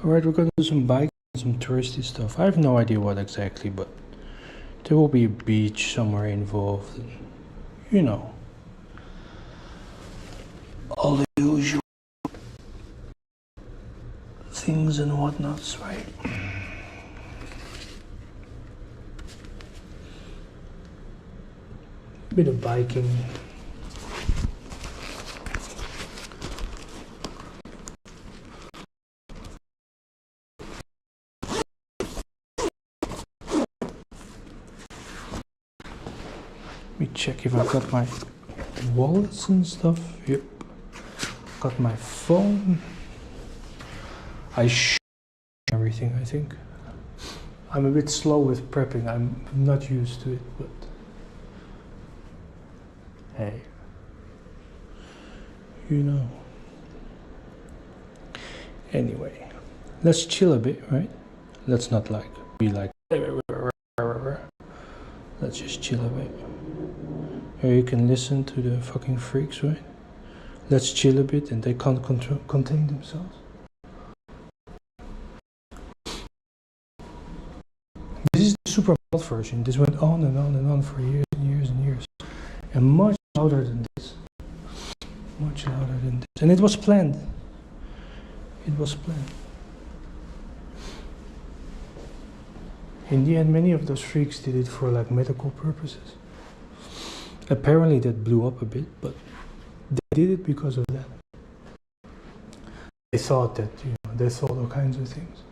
Alright, we're gonna do some biking and some touristy stuff. I have no idea what exactly, but there will be a beach somewhere involved. And, you know, all the usual things and whatnots, right? Bit of biking. Let me check if I've got my wallets and stuff. Yep. Got my phone. Everything, I think. I'm a bit slow with prepping. I'm not used to it, but hey, you know. Anyway, let's chill a bit, right? Let's not like be like. Let's just chill a bit. Here you can listen to the fucking freaks, right? Let's chill a bit, and they can't contain themselves. This is the super mild version. This went on and on and on for years and years and years. And much louder than this. Much louder than this. And it was planned. It was planned. In the end, many of those freaks did it for like medical purposes. Apparently that blew up a bit, but they did it because of that. They thought that, you know, they thought all kinds of things.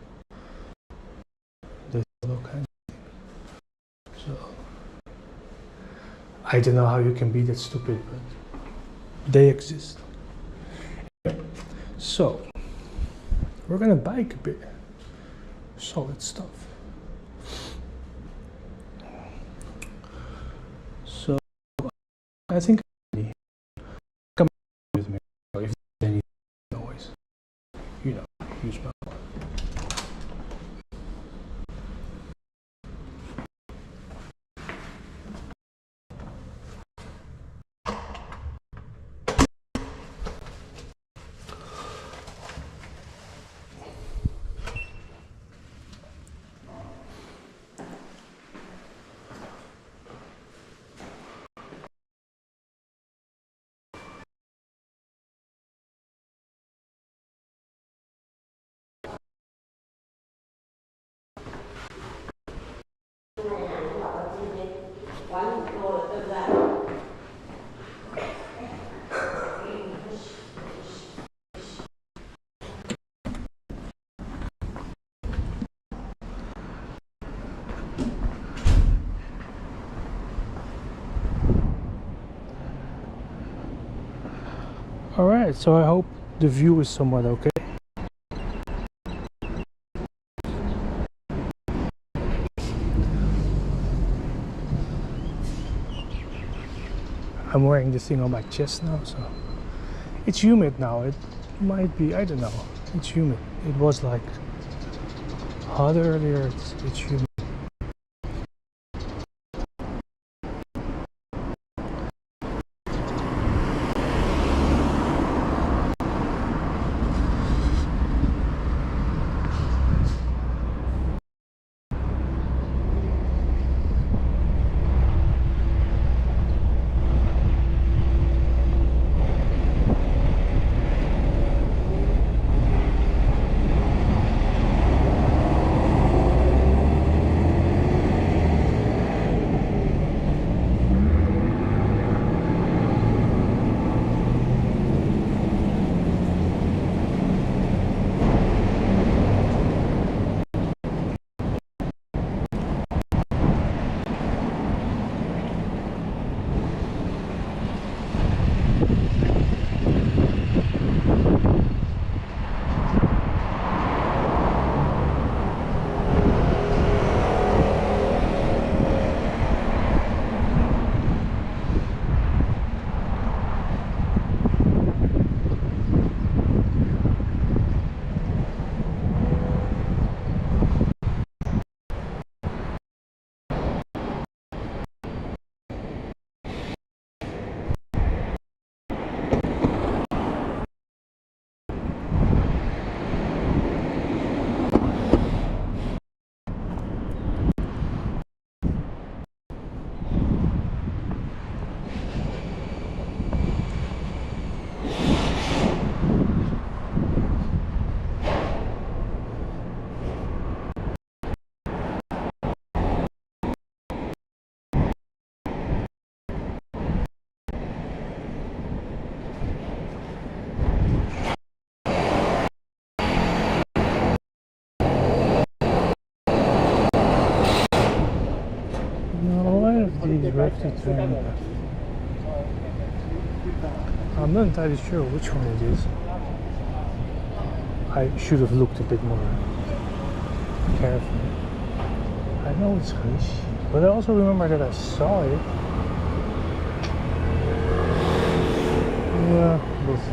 They thought all kinds of things. So, I don't know how you can be that stupid, but they exist. So, we're gonna bike a bit. Solid stuff. So, I think come with me if there's any noise. You know, use my phone. Alright, so I hope the view is somewhat okay. I'm wearing this thing on my chest now, so it's humid now. It might be, I don't know, it's humid. It was like hot earlier, it's humid. left to turn left. I'm not entirely sure which one it is. I should have looked a bit more carefully. I know it's Rishi, but I also remember that I saw it. Yeah, we'll see.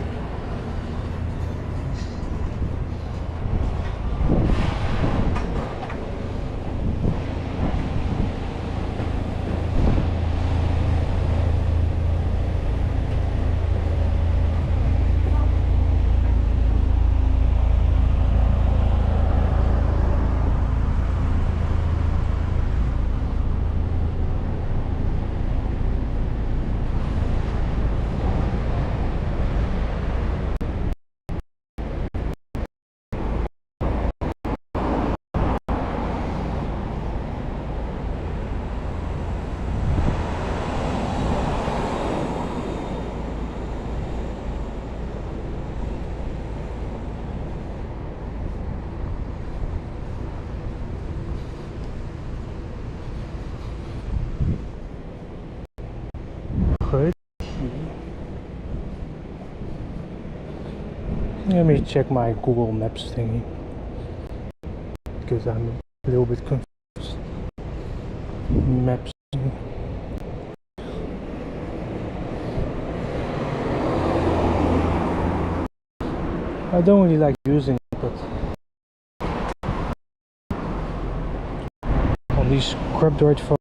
Let me check my Google Maps thingy, because I'm a little bit confused. Maps. I don't really like using it, but on these crap droid phones.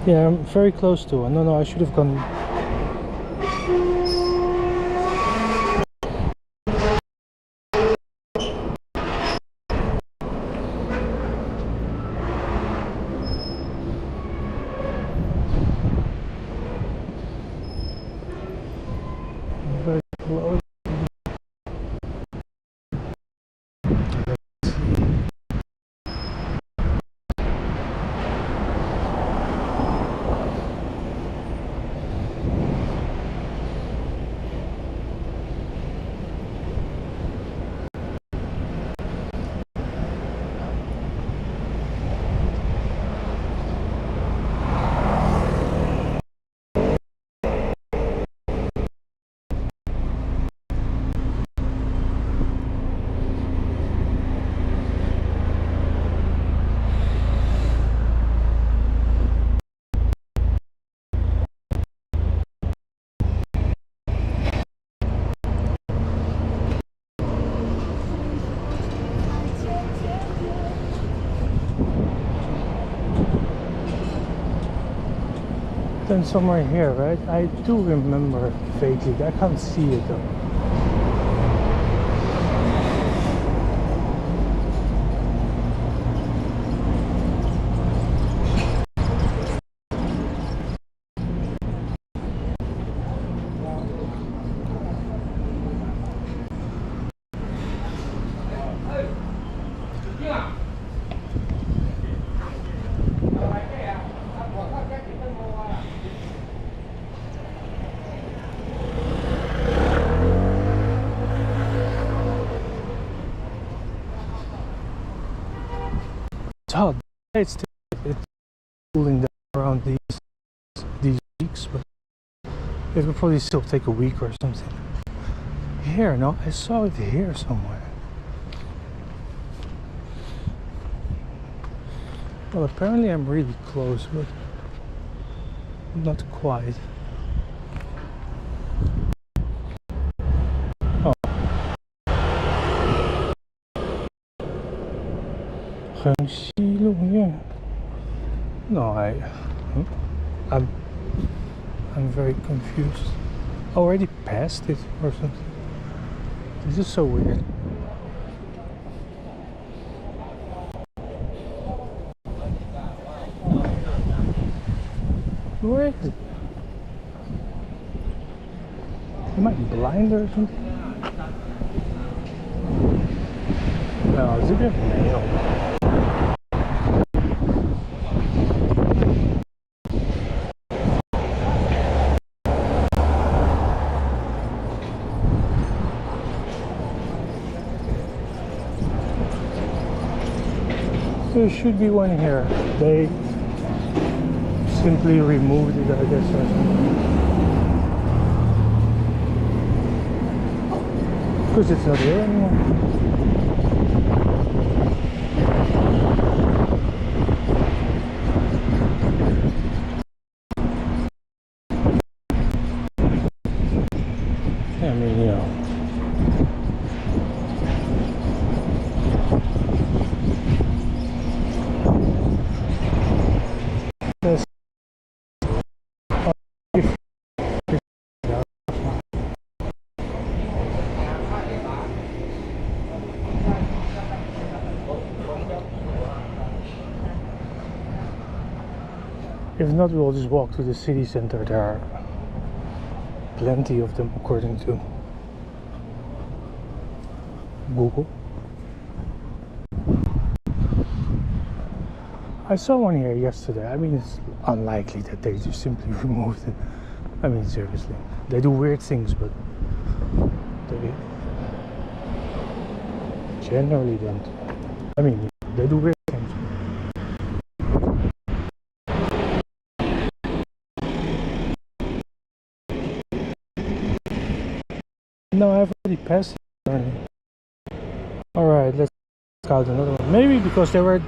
Yeah, I'm very close to it. No, I should have gone. Very close. Then somewhere here, right? I do remember vaguely. I can't see it though. Oh, it's cooling down around these weeks, but it will probably still take a week or something. Here, no, I saw it here somewhere. Well, apparently I'm really close, but not quite. Oh. No, I'm very confused. Already passed it or something. This is so weird. Where is it? Am I blind or something? Nou, zit er? Nee, joh. there should be one here. They simply removed it, I guess, or something. Because it's not there anymore. I mean, you know. There's if not, we'll just walk to the city center. There are plenty of them according to Google. I saw one here yesterday. I mean, it's unlikely that they just simply removed it. I mean, seriously. They do weird things, but they generally don't. I mean, they do weird things. No, I've already passed it. Alright, let's check out another one. Maybe because they were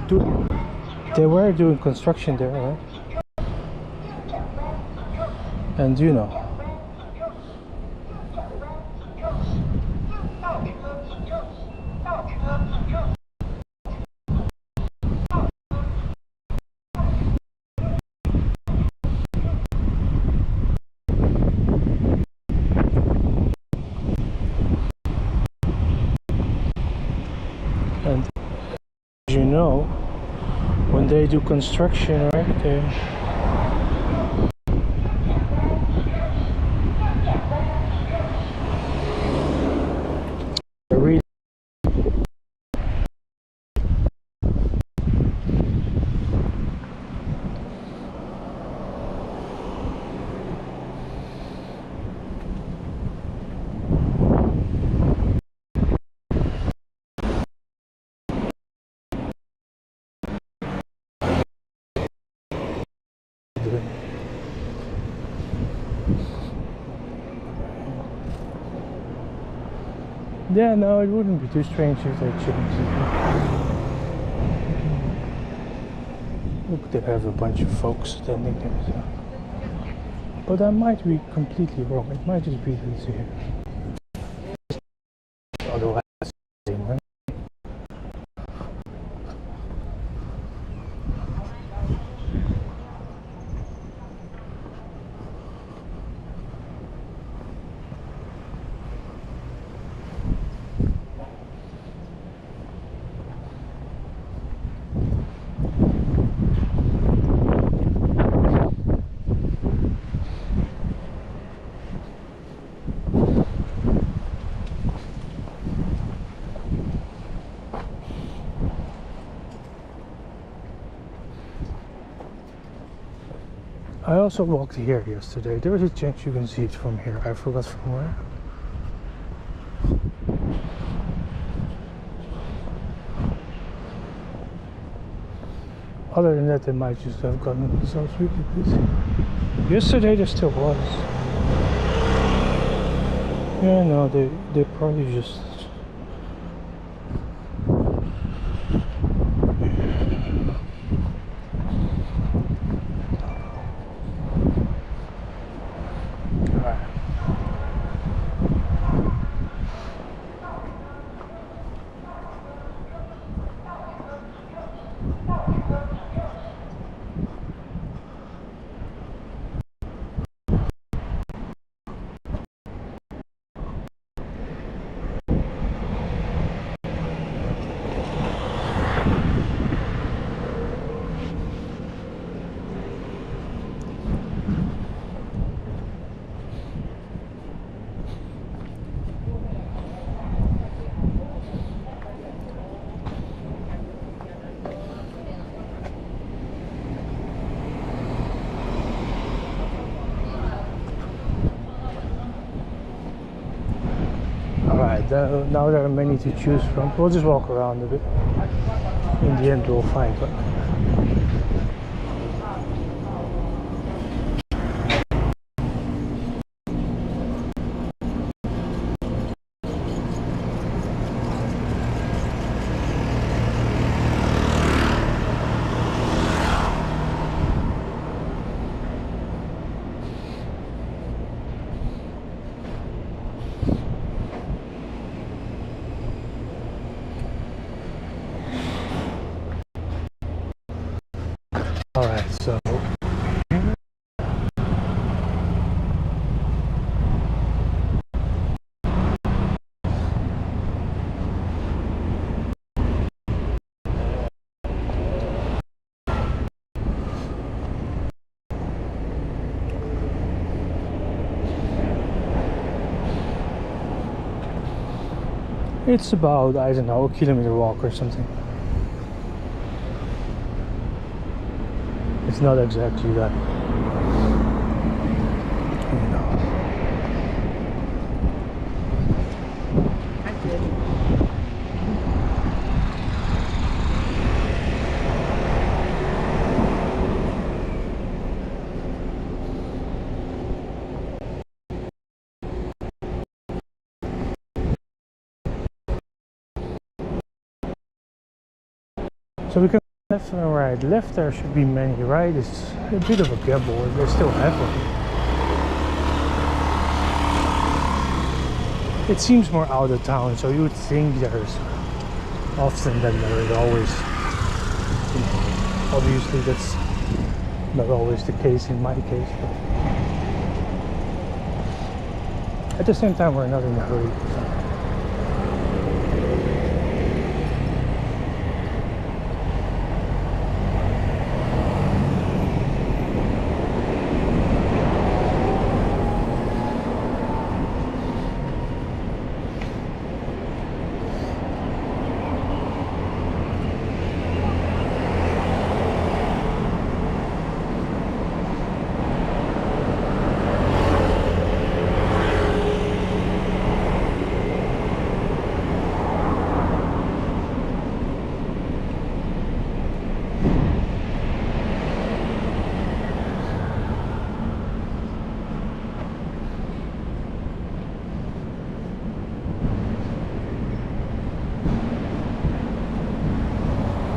doing construction there, right? And you know. And as you know, when they do construction, right, they really yeah, no, it wouldn't be too strange if they changed it. Look, they have a bunch of folks standing there. So. But I might be completely wrong. It might just be this here. Otherwise, right? I also walked here yesterday. There is a chance you can see it from here. I forgot from where. Other than that, they might just have gotten themselves really busy. Yesterday there still was. Yeah, no, they probably just. Now there are many to choose from. We'll just walk around a bit. in the end we'll find one. Alright, so it's about, I don't know, a kilometer walk or something. It's not exactly that. You know. So we can left and right. Left there should be many, right? It's a bit of a gamble. They still have one. It seems more out of town, so you would think there's often than there is always. You know, obviously that's not always the case in my case, but at the same time we're not in a hurry.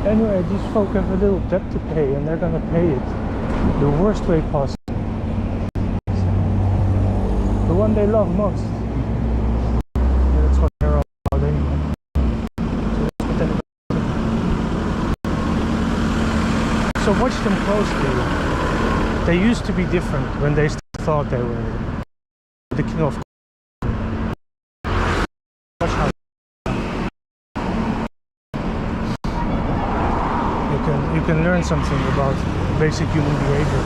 Anyway, these folk have a little debt to pay and they're gonna pay it the worst way possible. The one they love most. Yeah, that's what they're all about anyway. So watch them closely. They used to be different when they thought they were the king of. Watch how you can learn something about basic human behavior.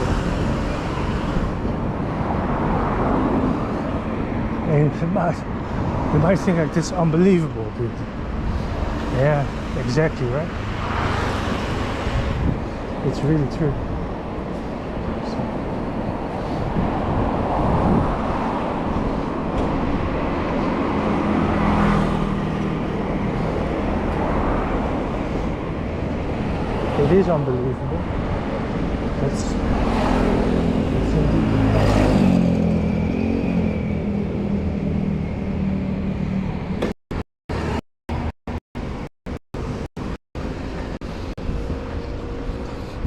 And you might think like this is unbelievable, dude. Yeah, exactly, right? It's really true. It is unbelievable. That's indeed.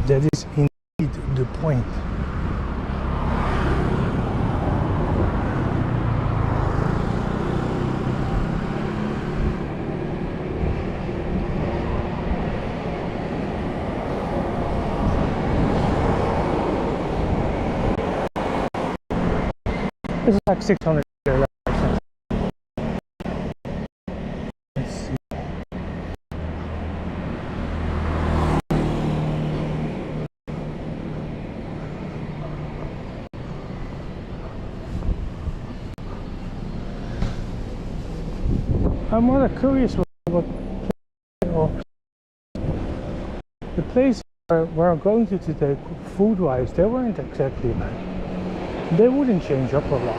That is indeed the point. It's like 600 left. Let's see. I'm rather curious about the place where I'm going to today, food-wise. They weren't exactly bad. They wouldn't change up a lot.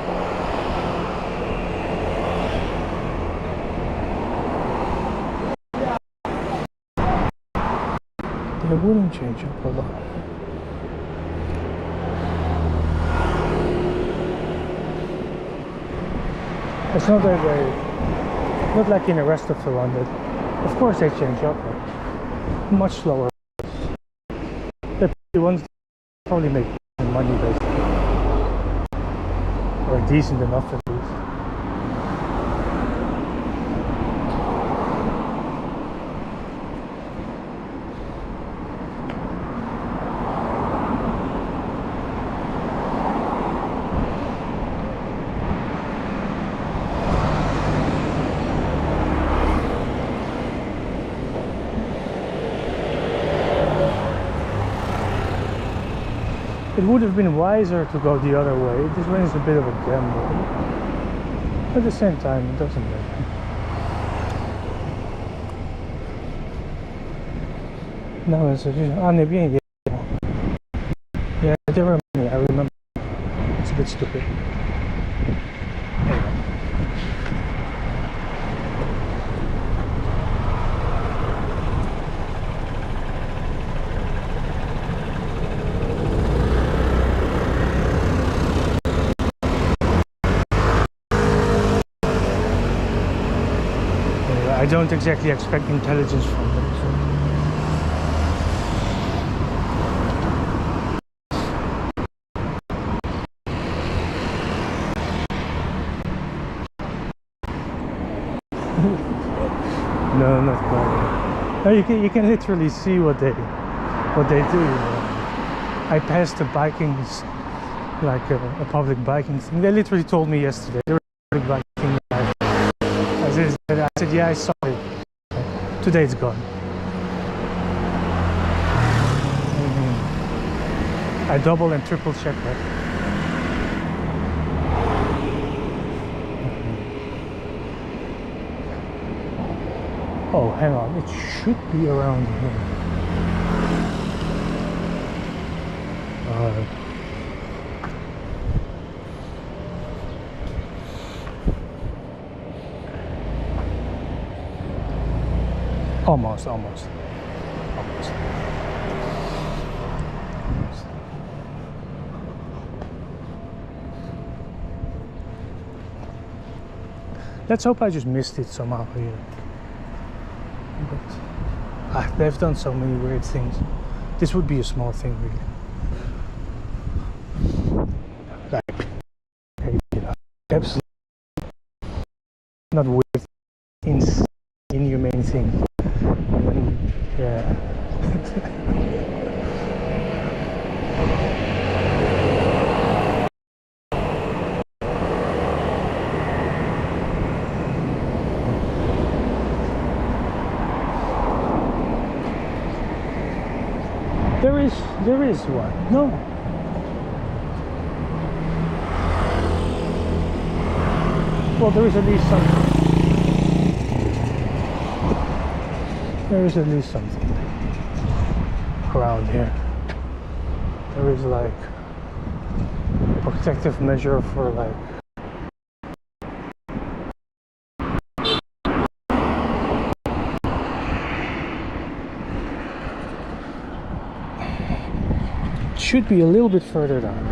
It wouldn't change up a lot. It's not that they, not like in the rest of the London. Of course they change up, but much slower. The ones probably make money basically, or decent enough at least. It would have been wiser to go the other way. This way is a bit of a gamble. At the same time, it doesn't matter. No, it's just, yeah, they were me, I remember. It's a bit stupid. Anyway. I don't exactly expect intelligence from them. No, not quite. No, you can literally see what they do. I passed a biking, like a public biking thing. They literally told me yesterday they were public biking. I said, yeah, I saw it. Today it's gone. I double and triple check that. Oh, hang on, it should be around here. Almost. Let's hope I just missed it somehow here. But they've done so many weird things. This would be a small thing, really. Like, absolutely not weird, inhumane thing. Yeah. There is one. No. Well, there is at least something. There is at least something around here. There is like a protective measure for like it should be a little bit further down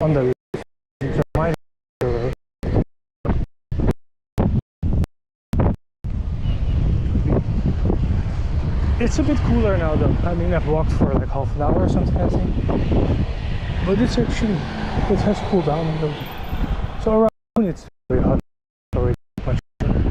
on the It's a bit cooler now though. I mean, I've walked for like half an hour or something, I think. But it's actually, it has cooled down a little bit. So around it's very hot. Already much better.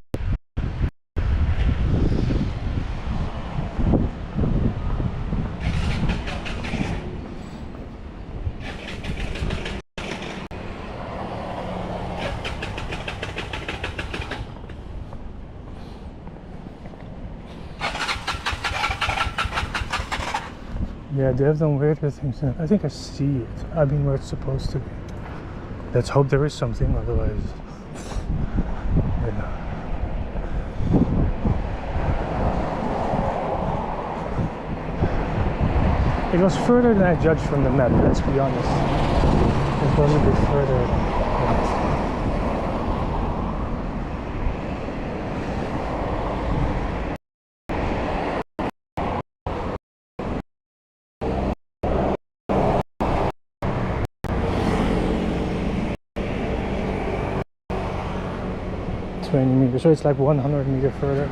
Yeah, they have done weirder things. I think I see it. I mean, where it's supposed to be. Let's hope there is something, otherwise, yeah. It was further than I judged from the map, let's be honest. It was a bit further than that. 20 meters, so it's like 100 meters further.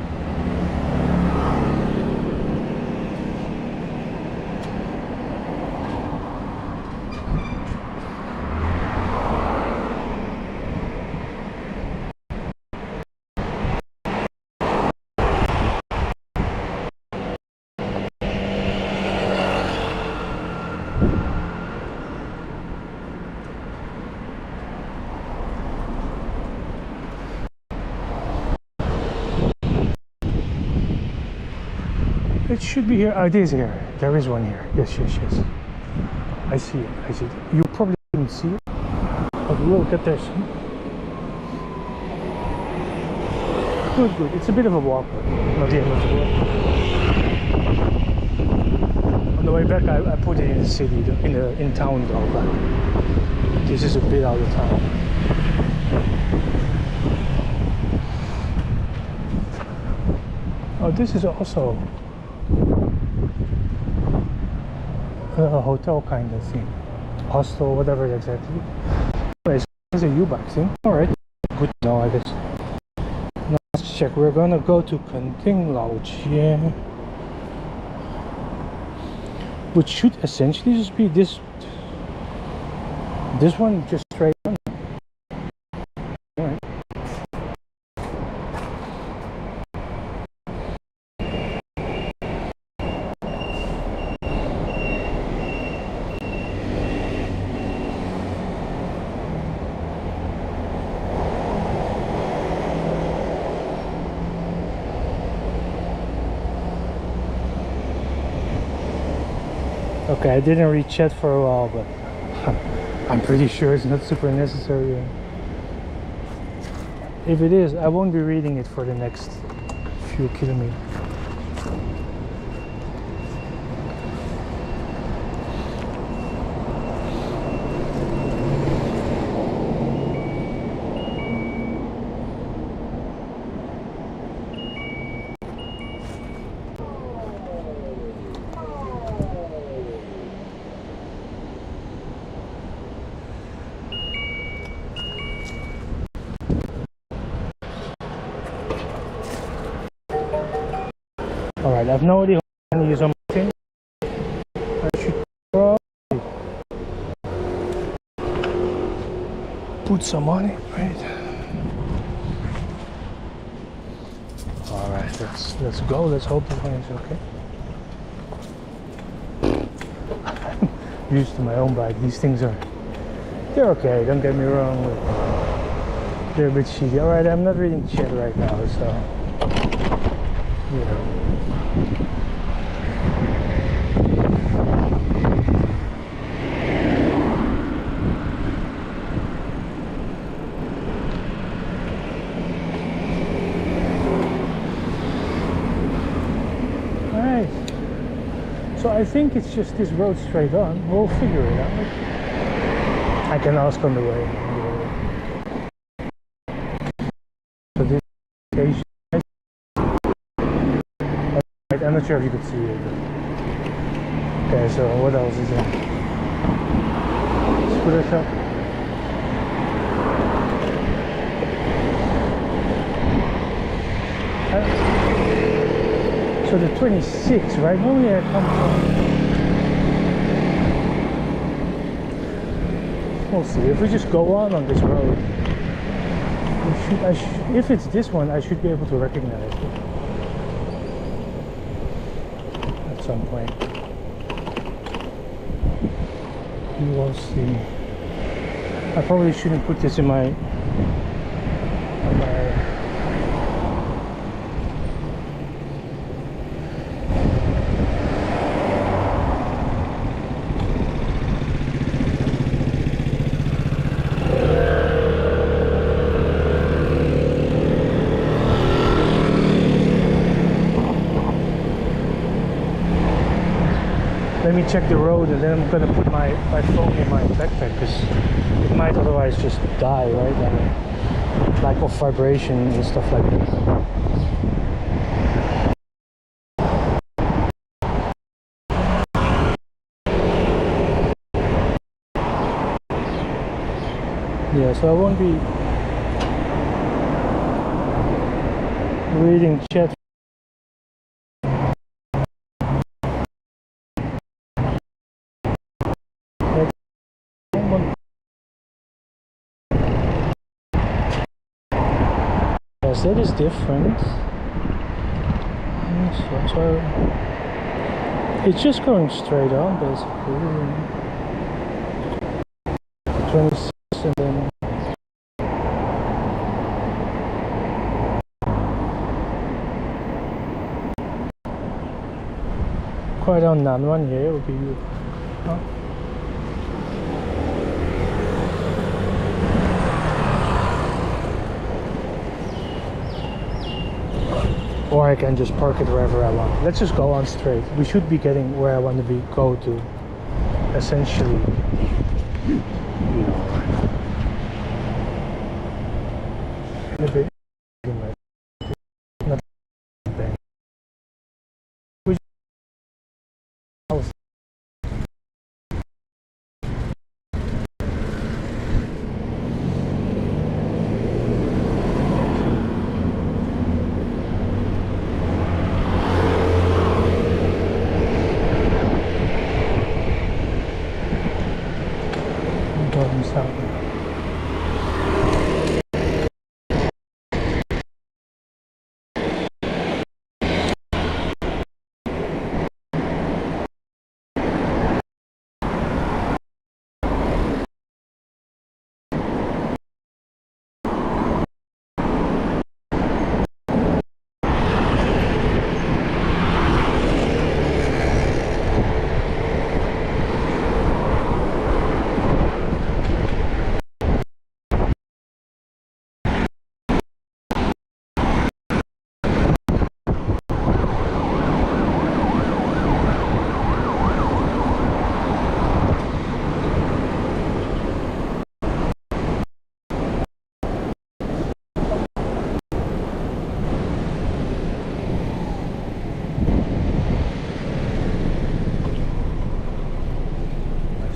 It should be here. Oh, it is here. There is one here. Yes, yes, yes. I see it. I see it. You probably didn't see it, but we'll get there soon. Good, good. It's a bit of a walk, but not the end of the world. On the way back, I put it in the city, in town though. But this is a bit out of town. Oh, this is also a hotel kind of thing, hostel, whatever exactly. Anyways, there's a U-bike thing. All right, good to know, I guess. Now let's check. We're gonna go to墾丁老街, which should essentially just be this one, just straight on. All right. Okay, I didn't read chat for a while, but I'm pretty sure it's not super necessary. If it is, I won't be reading it for the next few kilometers. Alright, I have no idea how to use on my thing. I should probably put some on it, right? Alright, let's go. Let's hope the one is okay. Used to my own bike. These things they're okay, don't get me wrong. They're a bit shitty. Alright, I'm not reading chat right now, so you know. Alright, so I think it's just this road straight on. We'll figure it out. I can ask on the way. So this location, I'm not sure if you could see it. Okay, so what else is there? Scooter shop. So the 26, right? Normally I come from. We'll see. If we just go on this road, if it's this one, I should be able to recognize it at some point. We will see. I probably shouldn't put this in my Let me check the road, and then I'm gonna put my phone in my backpack, because it might otherwise just die, right? Like of vibration and stuff like this. Yeah, so I won't be reading chat. Yes, that is different. Yes, so it's just going straight on basically. 26 and then quite on that one here would be good. Huh? Or I can just park it wherever I want. Let's just go on straight. We should be getting where I want to be go to. Essentially, you know, a bit not bad. Which house?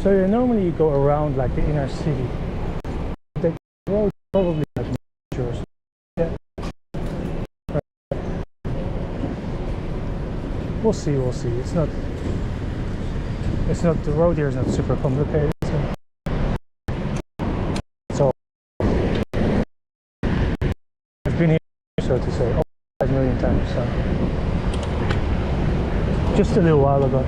So normally you go around like the inner city. The road probably like yours. Yeah. We'll see. It's not the road here is not super complicated. So I've been here, so to say, 5 million times. So just a little while ago.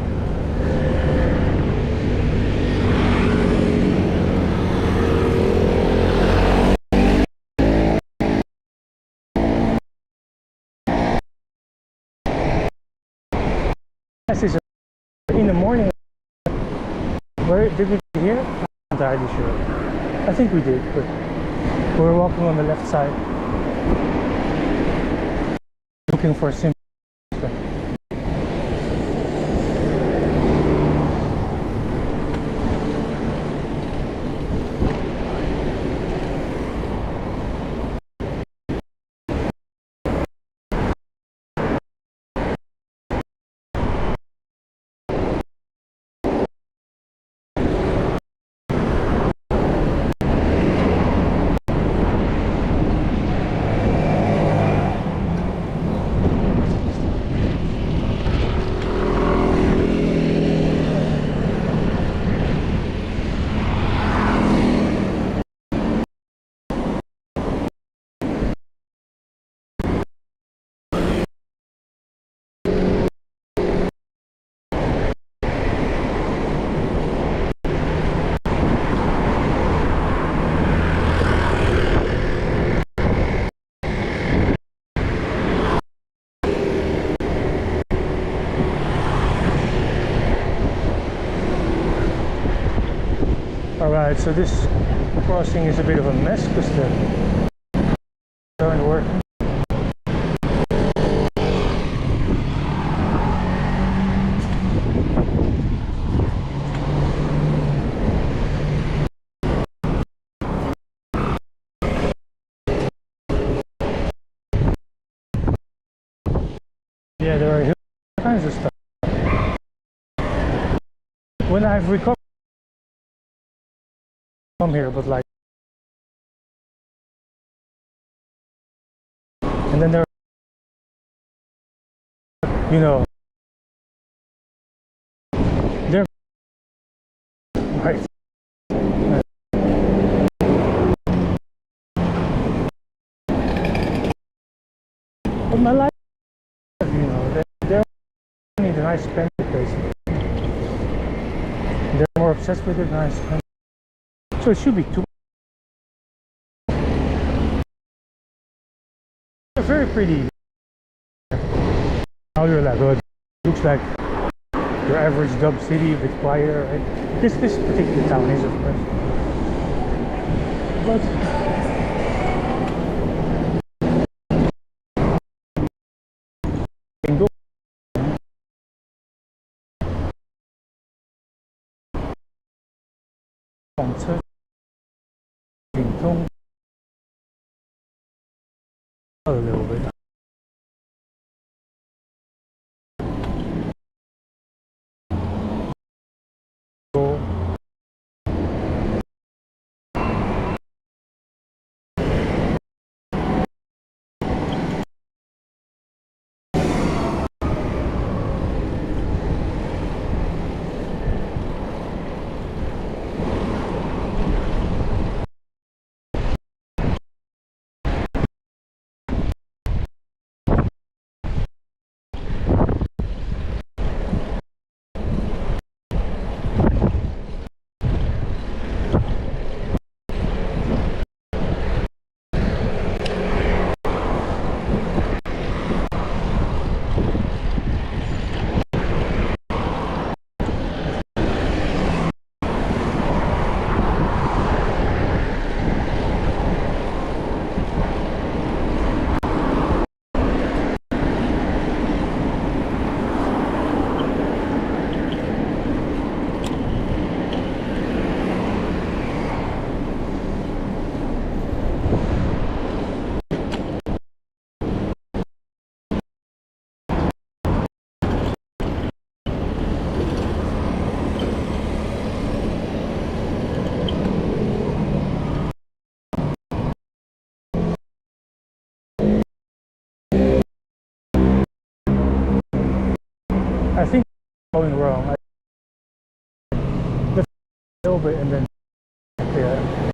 In the morning, where did we get here? I'm not entirely sure. I think we did, but we were walking on the left side, looking for a simple. Alright, so this crossing is a bit of a mess because the aren't working. Yeah, there are all kinds of stuff. When I've recovered from here, but like, and then there you know, they're right. But my life, you know, they're only the nice spend it basically. They're more obsessed with it than I spend. So it should be too. They're very pretty. Now you're like, oh, it looks like your average dub city, a bit quieter, right? This particular town is, of course. But a little bit. I think I'm going wrong. Just a little bit and then yeah.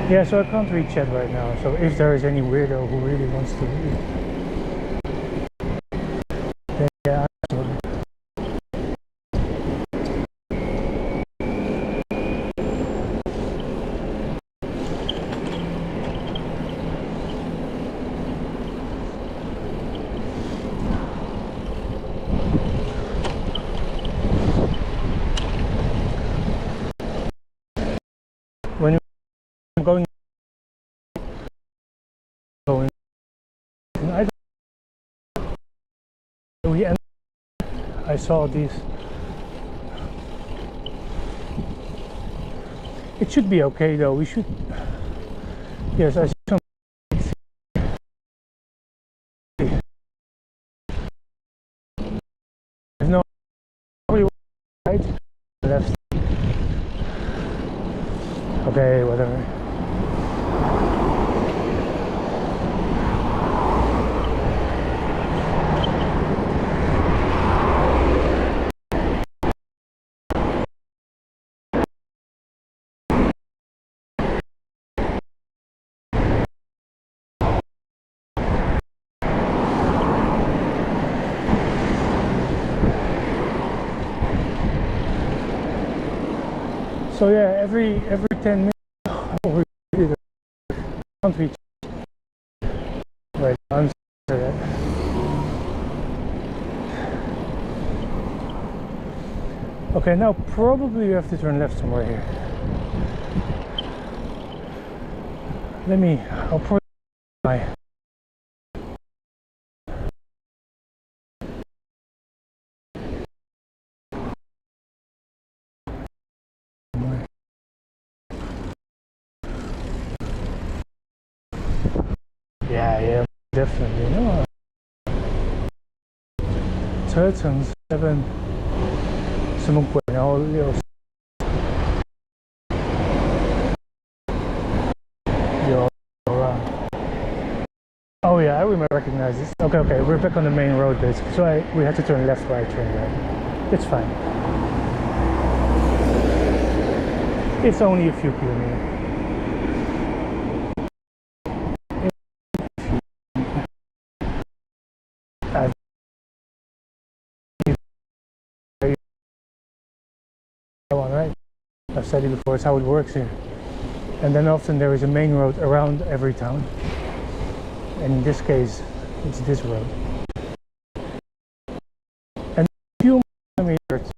Yeah, so I can't read chat right now. So if there is any weirdo who really wants to read, then yeah, absolutely. When I'm going, I saw these. It should be okay though. We should. Yes, I see some. No, right, left. Okay, whatever. So yeah, every 10 minutes, oh, we can't reach. Right, I'm sorry that. Okay, now probably we have to turn left somewhere here. I'll probably my. Yeah. definitely. No. 车程7什么鬼？然后6有了。Oh yeah, I recognize this. Okay, okay, we're back on the main road basically. So we had to turn left, right, turn right. It's fine. It's only a few kilometers. Taiwan, right? I've said it before, it's how it works here. And then often there is a main road around every town. And in this case, it's this road. And a few meters.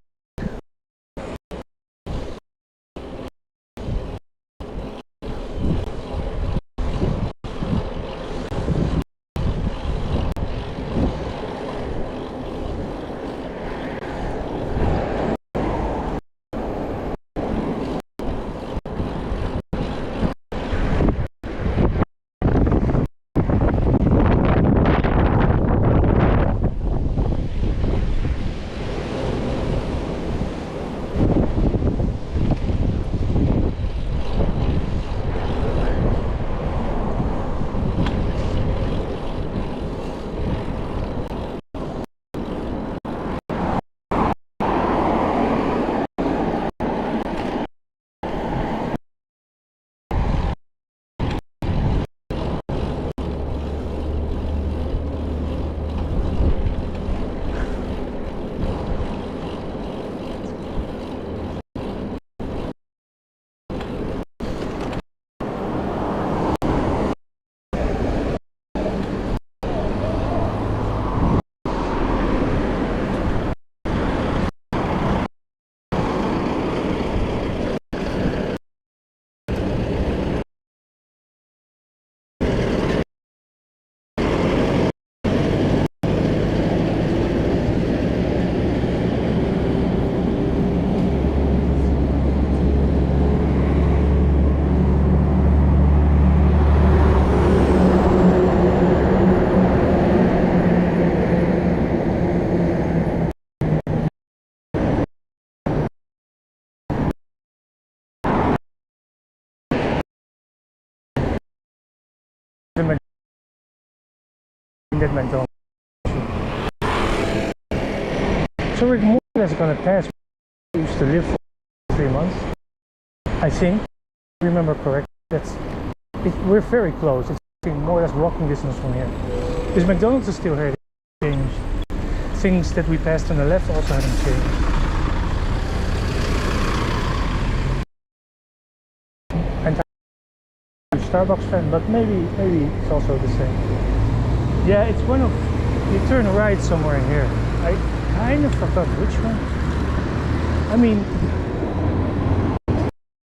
That McDonald's. So we're more or less gonna pass. We used to live for 3 months, I think. If I remember correctly. We're very close. It's more or less walking distance from here. This McDonald's is still here. Changed. Things that we passed on the left also haven't changed. And I'm a Starbucks fan, but maybe it's also the same. Yeah, it's one of, you turn right somewhere in here. I kind of forgot which one. I mean,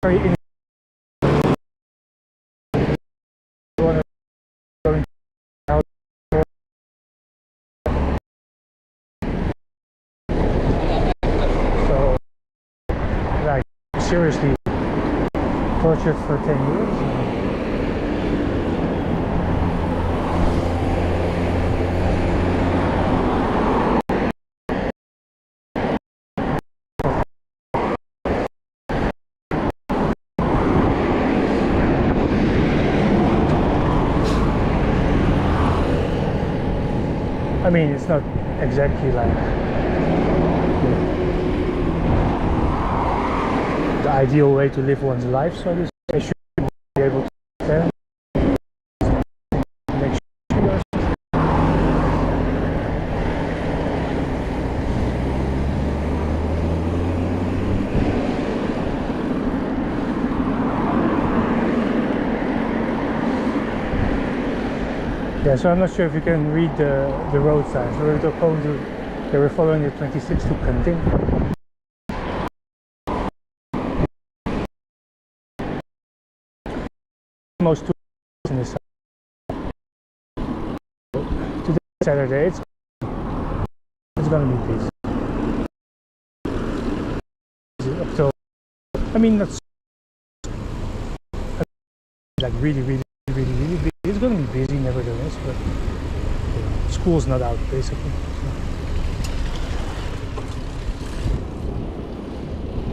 very in going out. So, like, seriously, tortured for 10 years. I mean, it's not exactly like the ideal way to live one's life, so I should be able to stand, make sure. Yeah, so I'm not sure if you can read the road signs. They were following the 26 to墾丁. Most two in this side. Today Saturday, it's gonna be peace. So, I mean, not like really big. It's gonna be busy nevertheless, but you know, school's not out basically.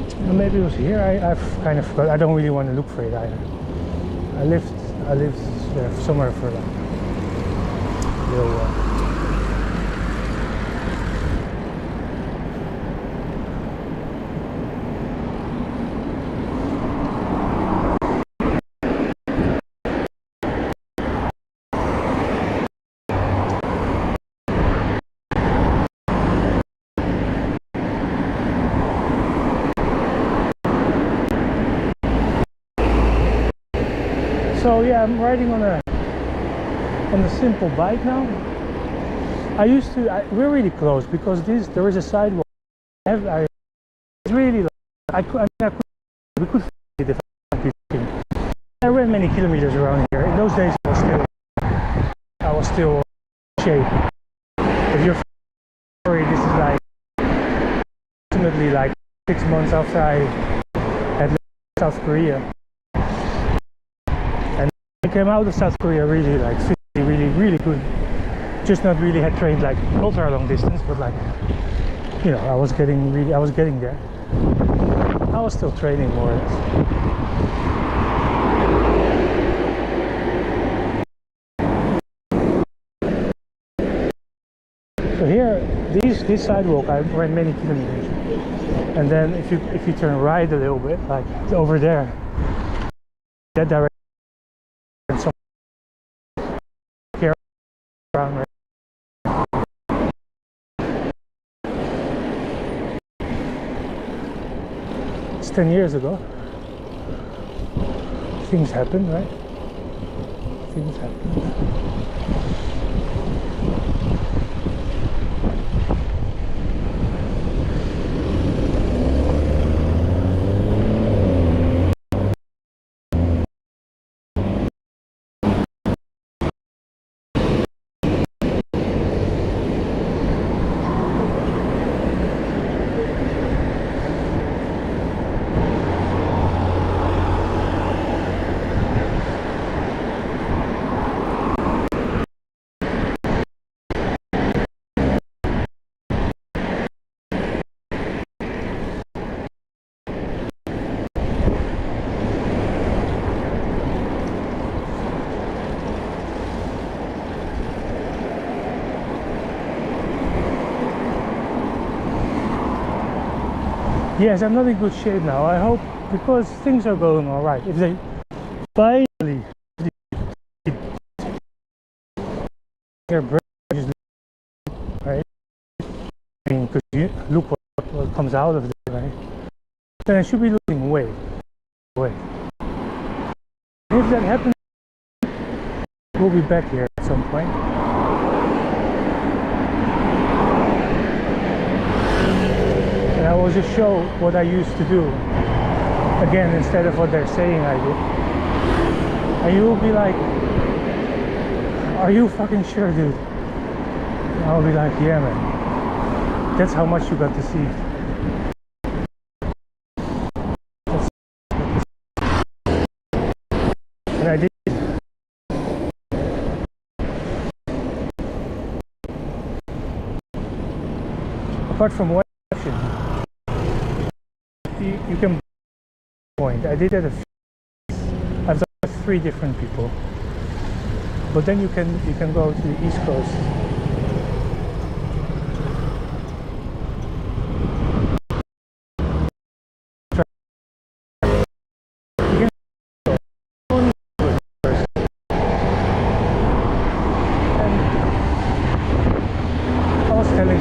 So. Maybe it was here. I've kind of forgot. I don't really want to look for it either. I lived there somewhere for like a little while. So yeah, I'm riding on a simple bike now. We're really close because there is a sidewalk. It's really like, we could fit if I ran many kilometers around here. In those days I was still in shape. If you're sorry, this is like ultimately like 6 months after I had left South Korea. I came out of South Korea really like really good. Just not really had trained like ultra long distance, but like, you know, I was getting there. I was still training more or less. So here, this sidewalk, I ran many kilometers, and then if you turn right a little bit, like over there, that direction. Around right. It's 10 years ago. Things happen, right? Things happen. Yes, I'm not in good shape now. I hope, because things are going all right. If they finally their brain is right, I mean, because you look what comes out of it, right? Then I should be losing weight. If that happens, we'll be back here at some point. And I will just show what I used to do again instead of what they're saying I do. And you will be like, are you fucking sure, dude? And I'll be like, yeah, man. That's how much you got deceived. And I did. Apart from one option, you can point. I did that I've done it with 3 different people. But then you can go to the East Coast.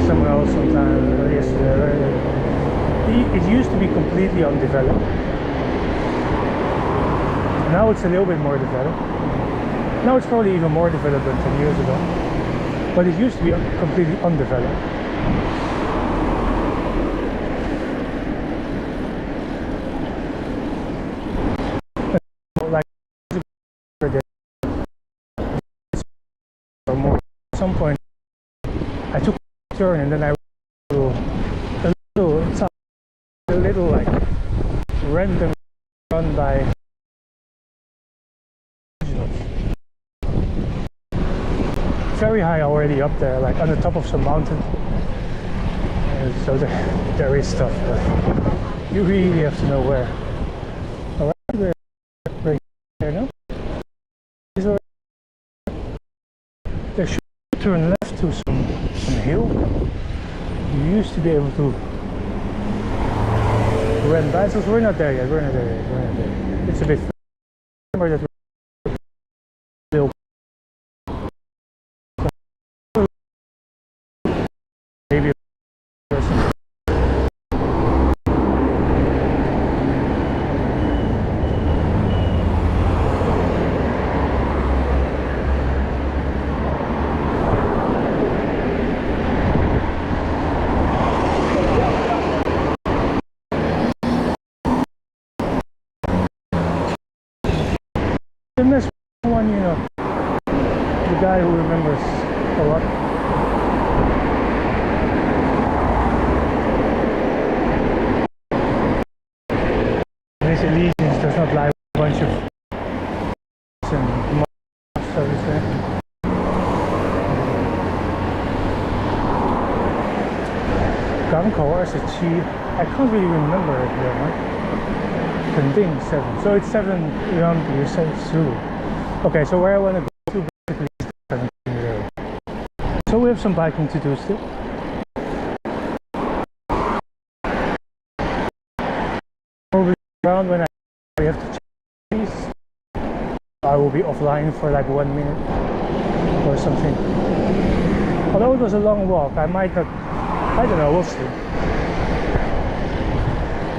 Someone else sometime yesterday. It used to be completely undeveloped. Now it's a little bit more developed. Now it's probably even more developed than 10 years ago. But it used to be completely undeveloped. Like at some point I took a turn and then I a little like random run by. very high already up there, like on the top of some mountain. So there is stuff, but you really have to know where. Alright, we're there now. There should turn left to some hill. You used to be able to rent bicycles. We're not there yet. It's a bit further that we'll maybe the next one, you know, the guy who remembers a lot. His allegiance does not lie with a bunch of so to say. Ganko as a chief, I can't really remember it there, right? Hending 7. So it's 7 around you say Zulu. Okay, so where I want to go to basically is 7 there. So we have some biking to do still. Probably around when I have to check these, I will be offline for like 1 minute or something. Although it was a long walk, I might not, I don't know, we'll see.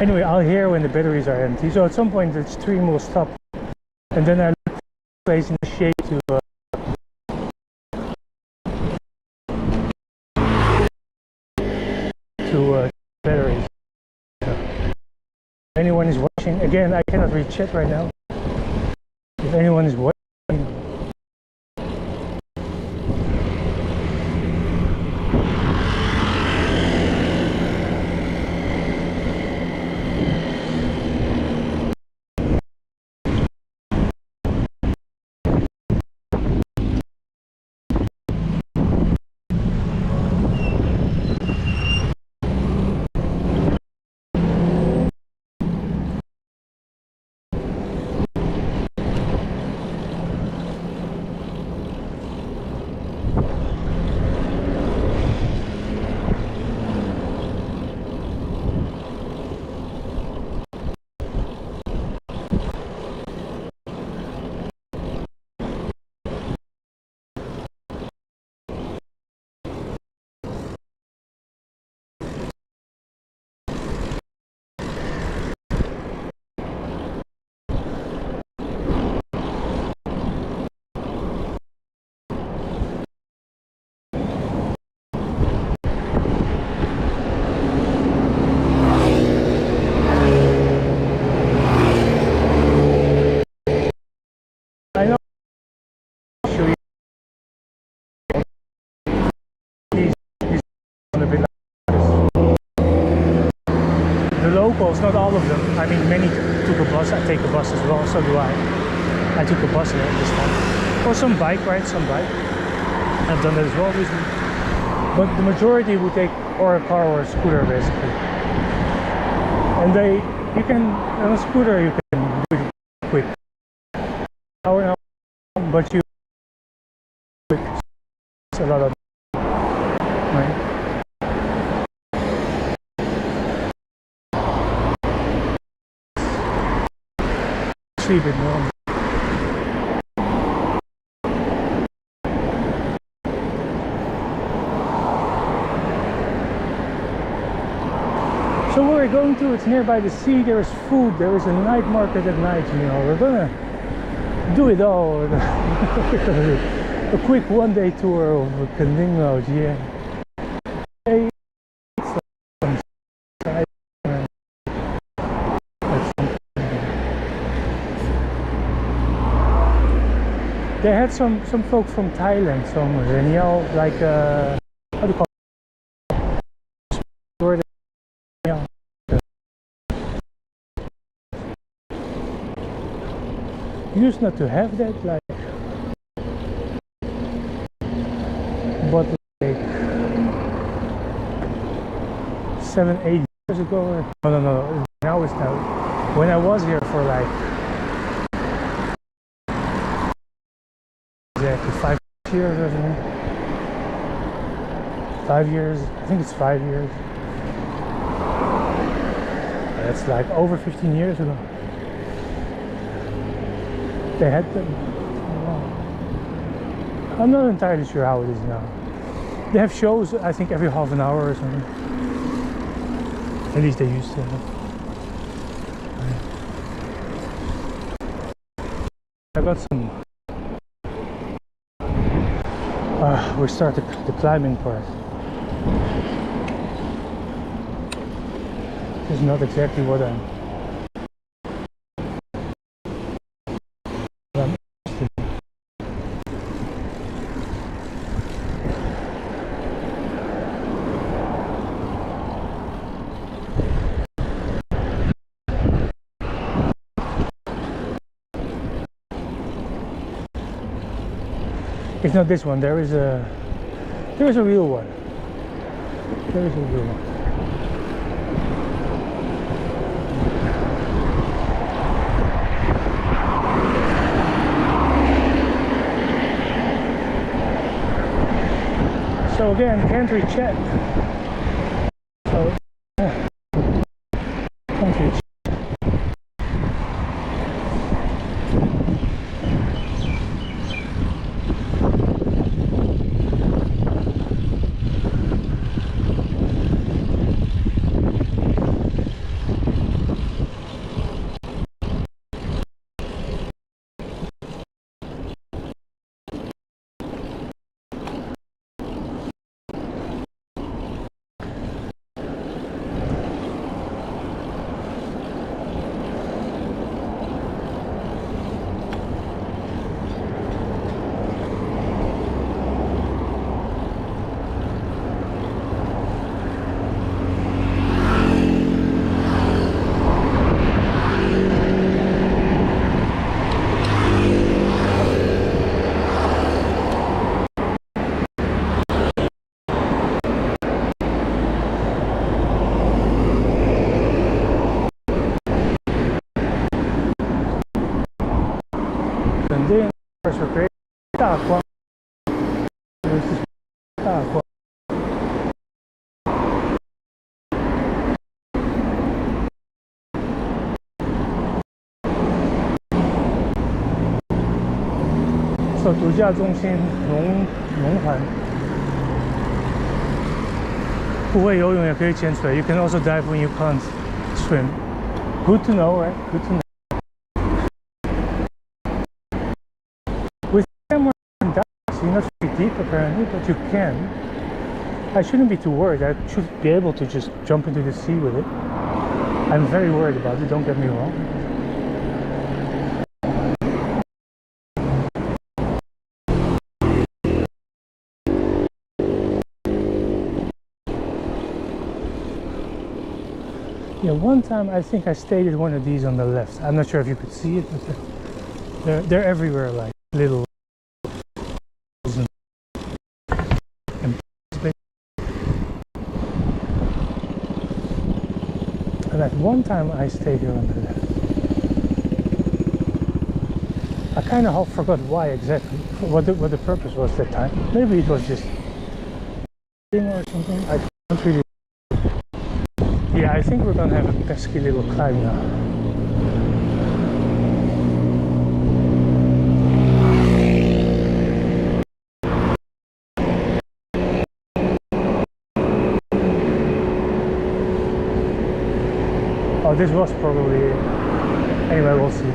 Anyway, I'll hear when the batteries are empty. So at some point the stream will stop, and then I look for a place in the shade to batteries. If anyone is watching, again, I cannot read chat right now. If anyone is watching. Not all of them. I mean, many took a bus. I take a bus as well, so do I. I took a bus here this time. Or some bike, right? Some bike. I've done that as well recently. But the majority would take or a car or a scooter, basically. And you can, on a scooter, you can do it quick. Hour and a half, but you quick. It's a lot of, right? Sleep it more. So where we're going to, it's nearby the sea, there is food, there is a night market at night, you know. We're gonna do it all. A quick one-day tour of Hending Lodge, yeah. They had some folk from Thailand somewhere, and like how do you call it? Used not to have that, like 7, 8 years ago. Or, no. Now it's now. When I was here for like exactly 5 years or something. 5 years. I think it's 5 years. That's like over 15 years ago. They had them. I'm not entirely sure how it is now. They have shows, I think, every half an hour or something. At least they used to have. I got some. We started the climbing part. This is not exactly what I'm interested in. It's not this one. There is a real one. There is a real one. So again, country chat. So country chat.是可以大光，大光。说度假中心龙环，不会游泳也可以潜水。You can also dive when you can't swim. Good to know, right? Good to know. Not very deep apparently, but you can. I shouldn't be too worried. I should be able to just jump into the sea with it. I'm very worried about it, don't get me wrong. Yeah, one time I think I stayed at one of these on the left. I'm not sure if you could see it, but they're everywhere, like little. And at one time I stayed here on the left. I kind of forgot why exactly, what the purpose was that time. Maybe it was just or something. I don't really. Yeah, I think we're gonna have a pesky little climb now. Oh, this was probably. Anyway, we'll see.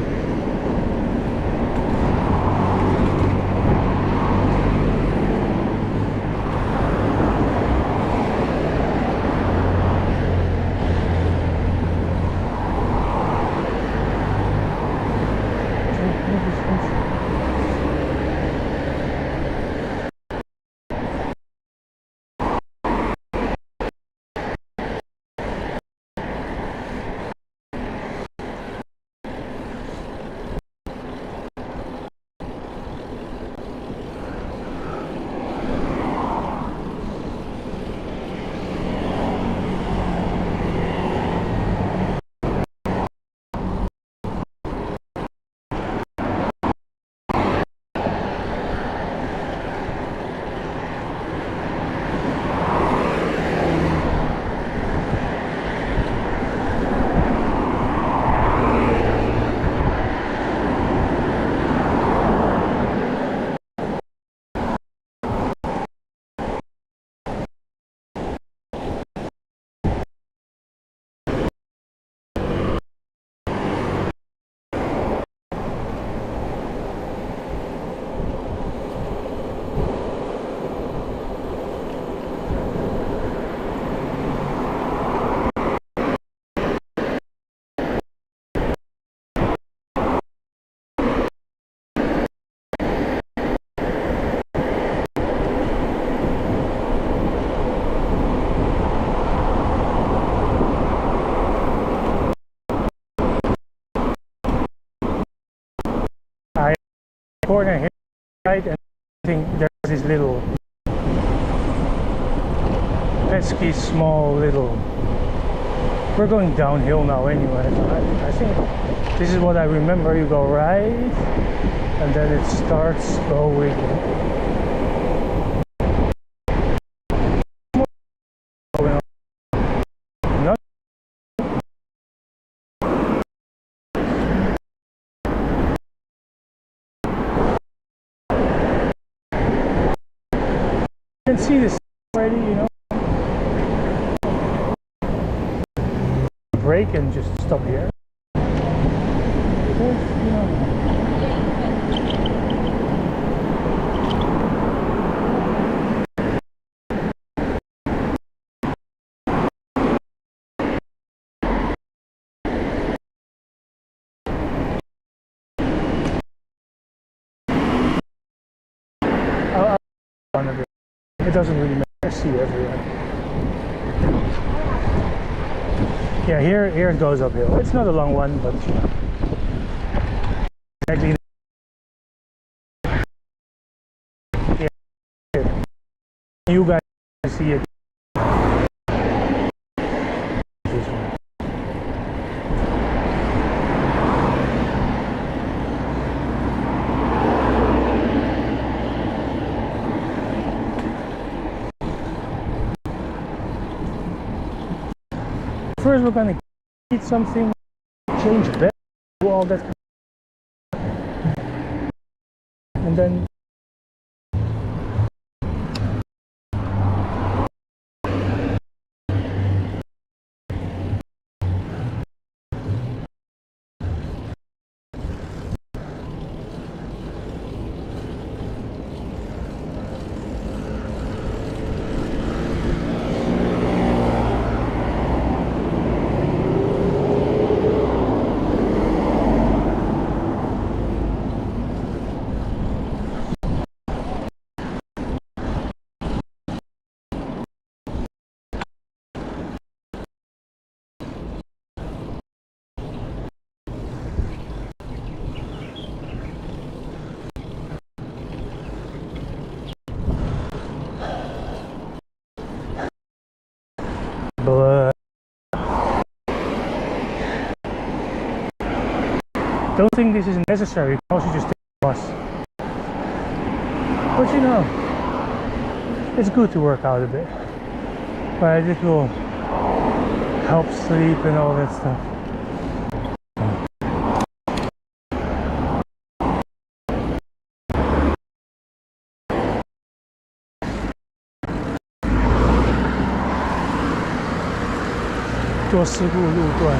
corner here, right, and I think there's this little pesky small little. We're going downhill now anyway. I think this is what I remember. You go right, and then it starts going. You can see this already, you know. Brake and just stop here. Because, you know. It doesn't really matter. I see everywhere. Yeah, here it goes uphill. It's not a long one, but exactly. Yeah, you guys see it. First, we're gonna eat something, change bed, do all that, and then don't think this is necessary. You can also just take the bus. But you know, it's good to work out a bit. But it will help sleep and all that stuff.做事故路段。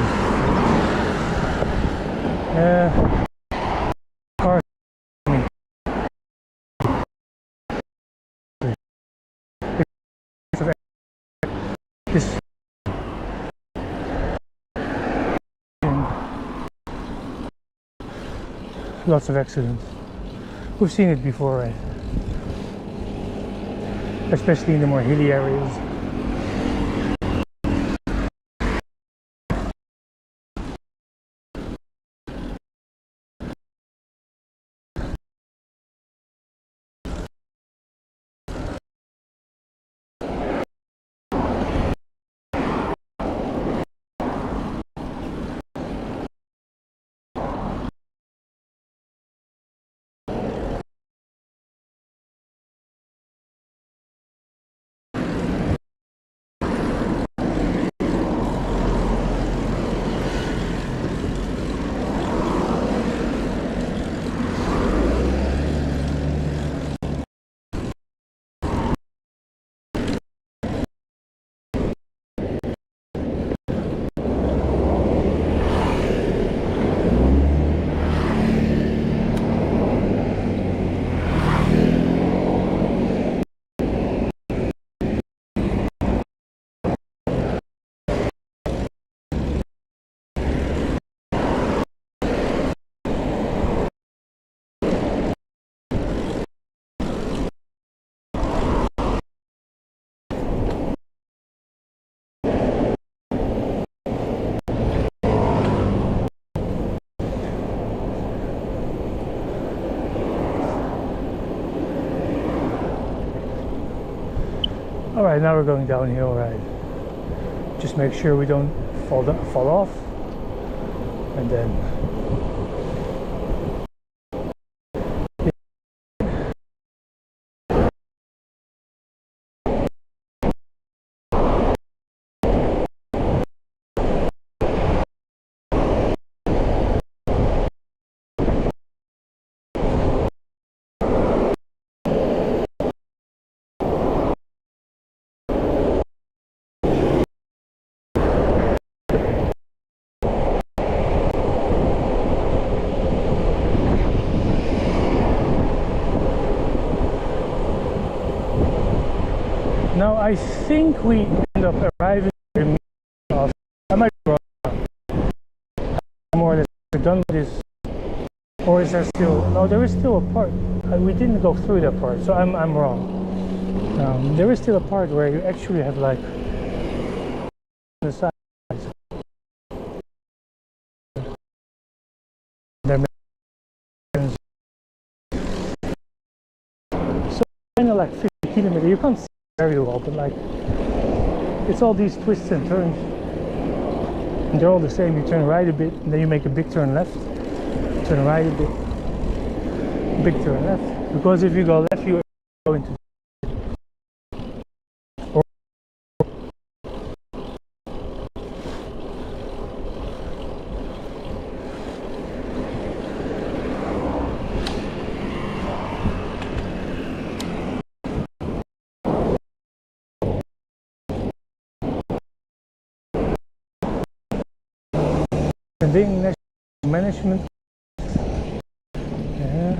Cars. This. Lots of accidents. We've seen it before, right? Especially in the more hilly areas. All right, now we're going downhill, right? Just make sure we don't fall off, and then now I think we end up arriving in the I might be wrong. More or less we're done with this. Or is there still? No, there is still a part. We didn't go through that part, so I'm wrong. There is still a part where you actually have like the sides. So kind of like 50 kilometers. You can't see very well, but like it's all these twists and turns, and they're all the same. You turn right a bit, and then you make a big turn left. Turn right a bit, big turn left. Because if you go left, you go into being national management. Yeah,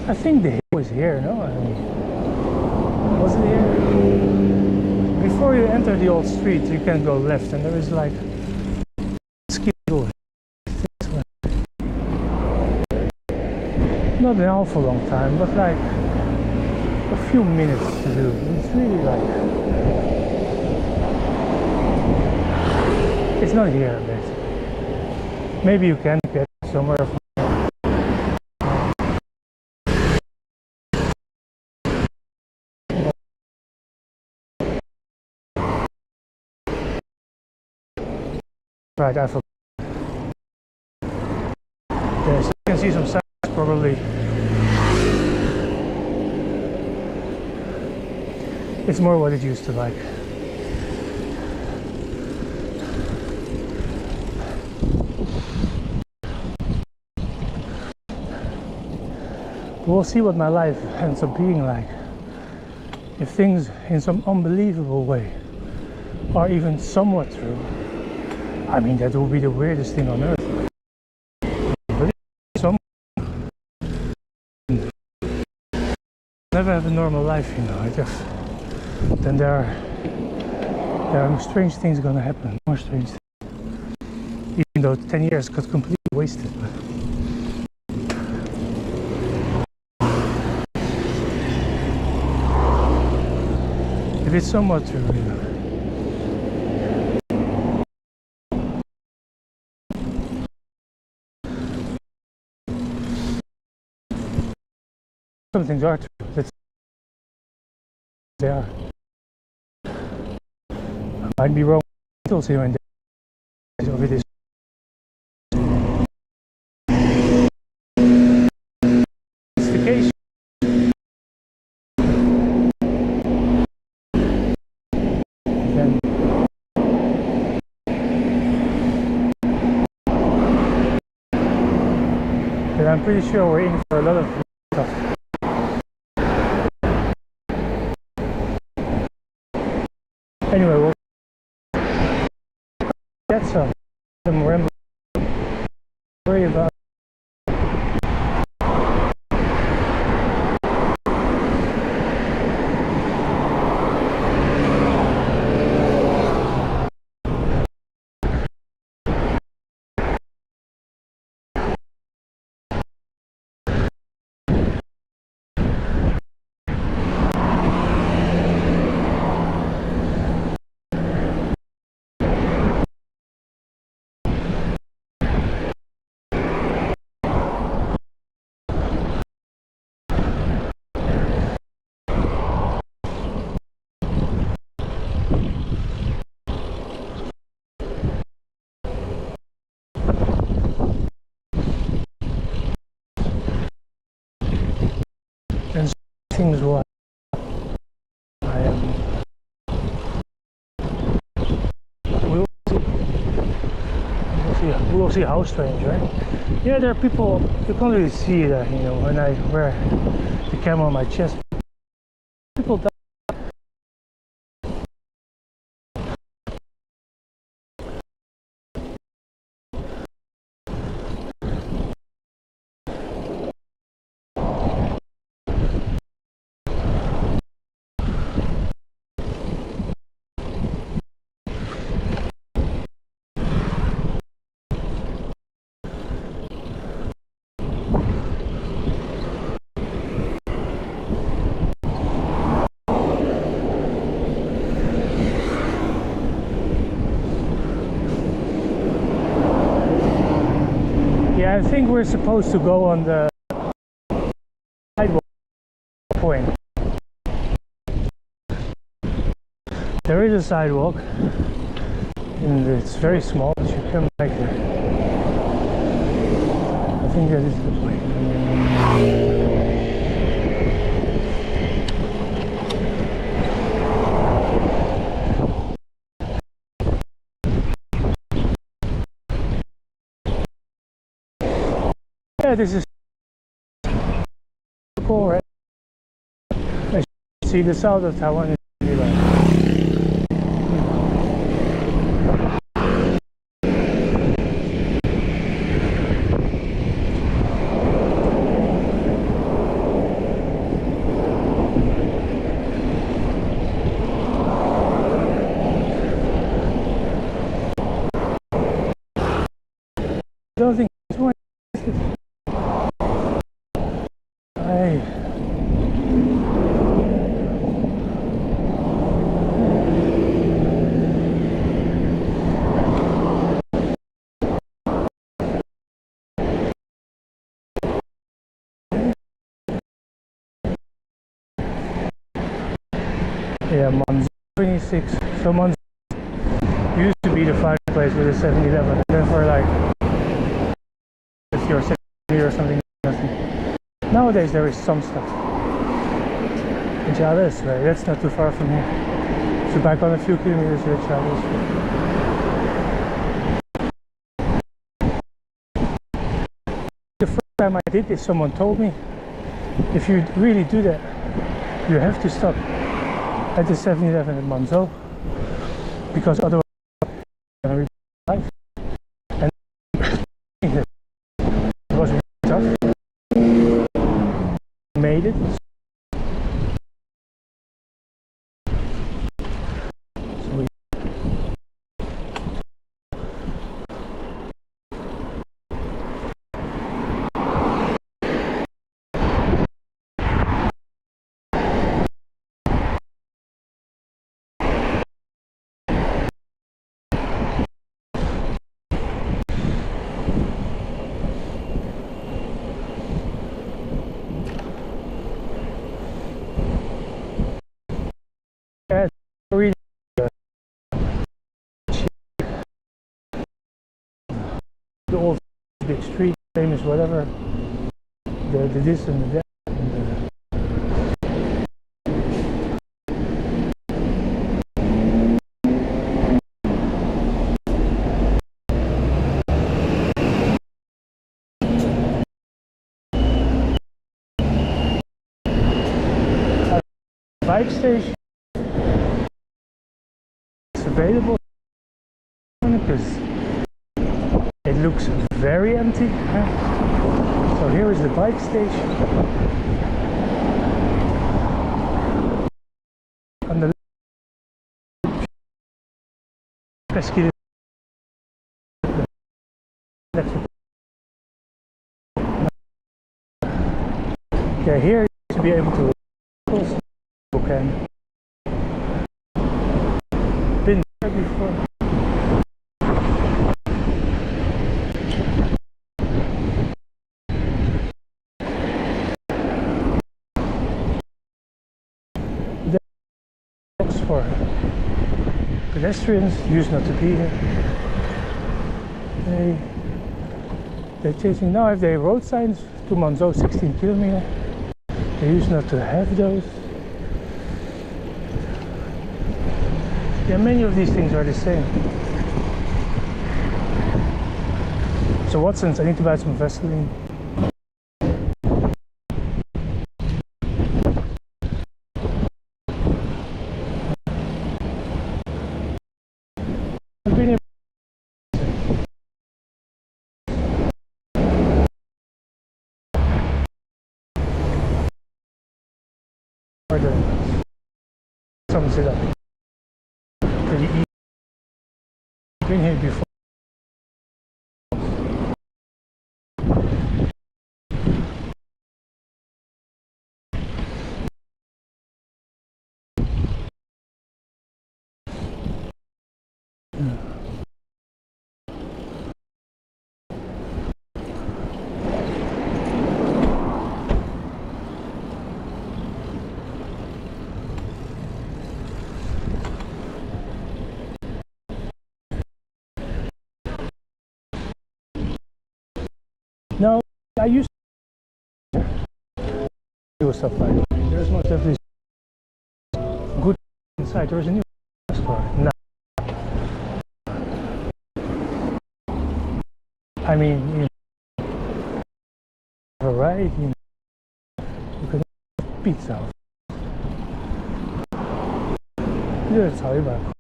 I think the hill was here, no? I mean, was it here? Before you enter the old street, you can go left, and there is like ski hill. Not an awful long time, but like a few minutes to do. It's really like it's not here, basically. Maybe you can get somewhere. Right, I forgot. Yes, you can see some signs probably. It's more what it used to like. We'll see what my life ends up being like. If things in some unbelievable way are even somewhat true, I mean, that will be the weirdest thing on earth. But if some never have a normal life, you know, then there are strange things gonna happen, more strange things. Even though 10 years got completely wasted. If it's somewhat true, you know. Some things are true. They are. I might be wrong. It's here and there. Over this. It's the case. Then I'm pretty sure we're in for a lot of stuff. Anyway, we'll get some rambling. Worry about. things will we will see how strange, right? Yeah, there are people, you can't really see that, you know, when I wear the camera on my chest. People die. I think we're supposed to go on the sidewalk point. There is a sidewalk, and it's very small, but you can make it. I think that is the point. Yeah, this is cool, right? As you see, the south of Taiwan is really like I don't think it's one. Yeah, Monzo 26. So Monzo used to be the fireplace with a 7-Eleven, and then for like 50 or 60 or something, nothing. Nowadays there is some stuff. In Chales, right? That's not too far from here. So back on a few kilometers here, Chales. The first time I did this, someone told me, if you really do that, you have to stop at the 7-Eleven at Monzo, because otherwise you're going to life. And it was really tough. Made it. So really the old big street, famous whatever, the this and the that. Bike station is available because it looks very empty. So here is the bike station. On the left, yeah, here to be able to can been there before. Blocks for pedestrians used not to be here. They're changing now. If they road signs to Monzo 16 kilometers. They used not to have those. Yeah, many of these things are the same. So Watson's, I need to buy some Vaseline. I've been here. Sums it up pretty easy. I've been here before. No, I used to do stuff like that. There's most definitely good inside. There's a new store. No. I mean, you know, variety. You can have pizza. Yeah, it's Taiwan.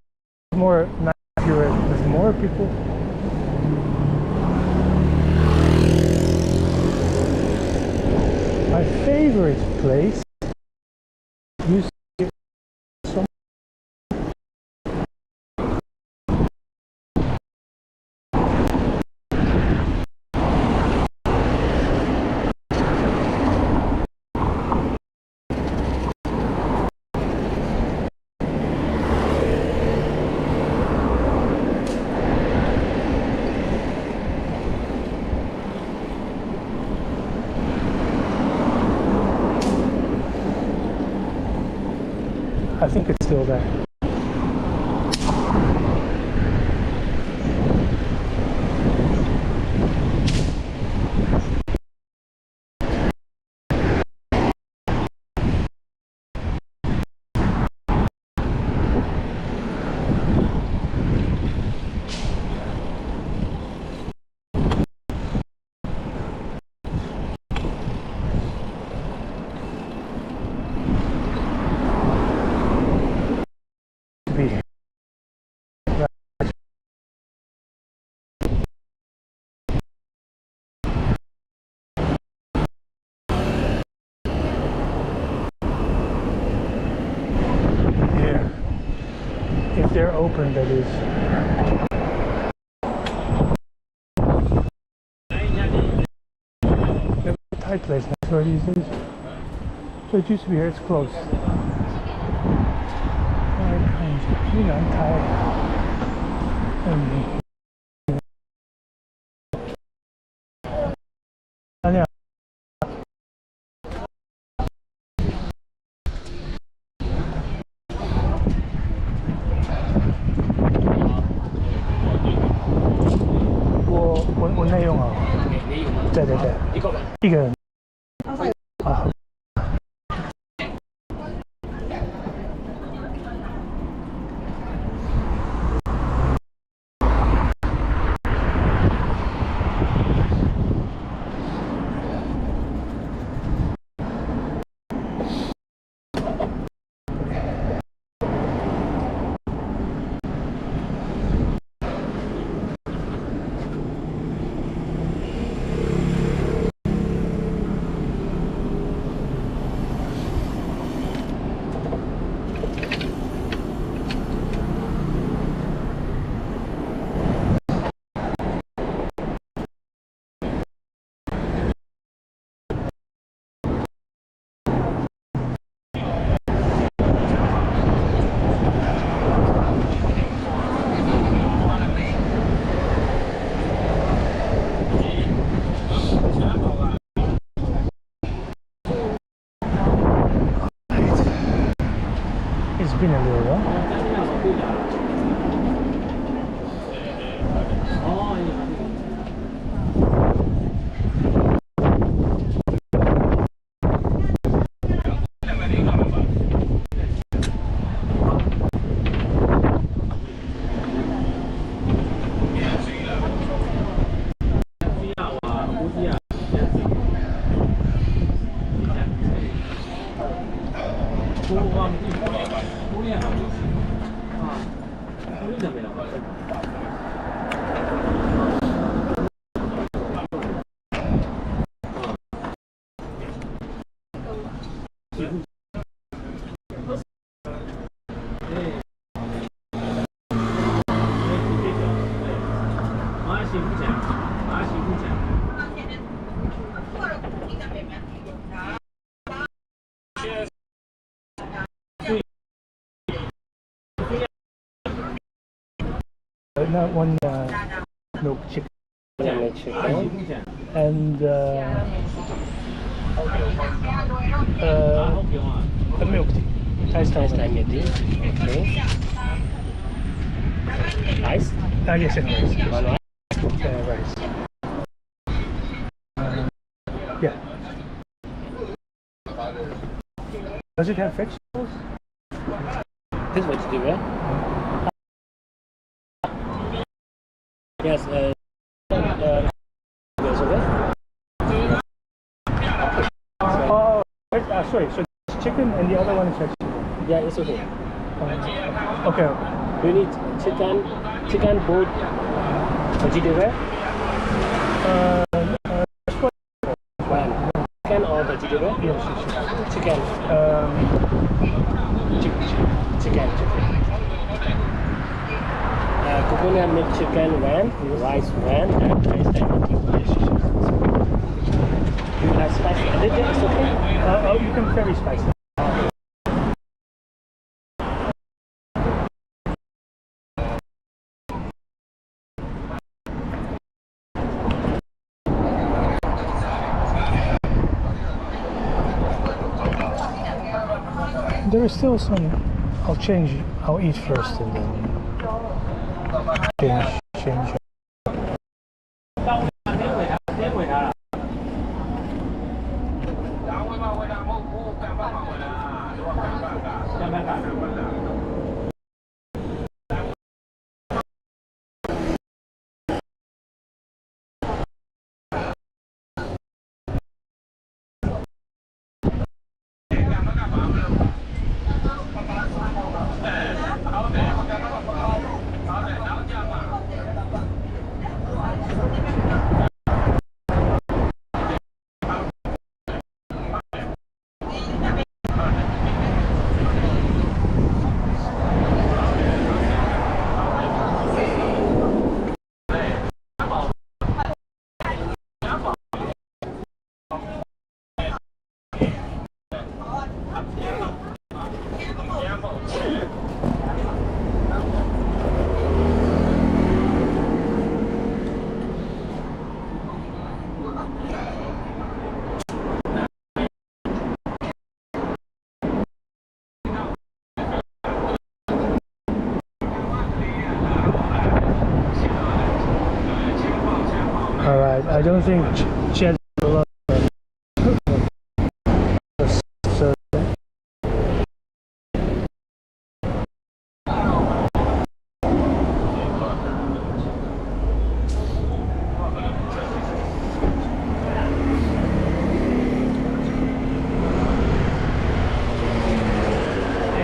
More nice if you're with more people. My favorite place used to be some I think it's still there. If they're open, that is. They're a tight place next door these days. So it used to be here, it's close. You know, I'm tired. Yeah.我内用啊，对对对，一个人啊。Not one milk chicken. And a milk tea. Iced milk tea. Okay. Rice? Yes, and rice. One rice? Rice. Yeah. Does it have vegetables? This vegetable? Yes. Goes away. Sorry. So it's chicken and the other one is vegetable. Yeah, it's okay. Okay. Do you need chicken, both vegetable? Chicken or vegetable? Yes. Chicken. Chicken. Coconut milk chicken one, rice one, and rice diamond tea. Yes. Do you have spicy? It's okay. You can very spicy. There is still some. I'll change. I'll eat first and then change. Alright, I don't think Chad a lot of so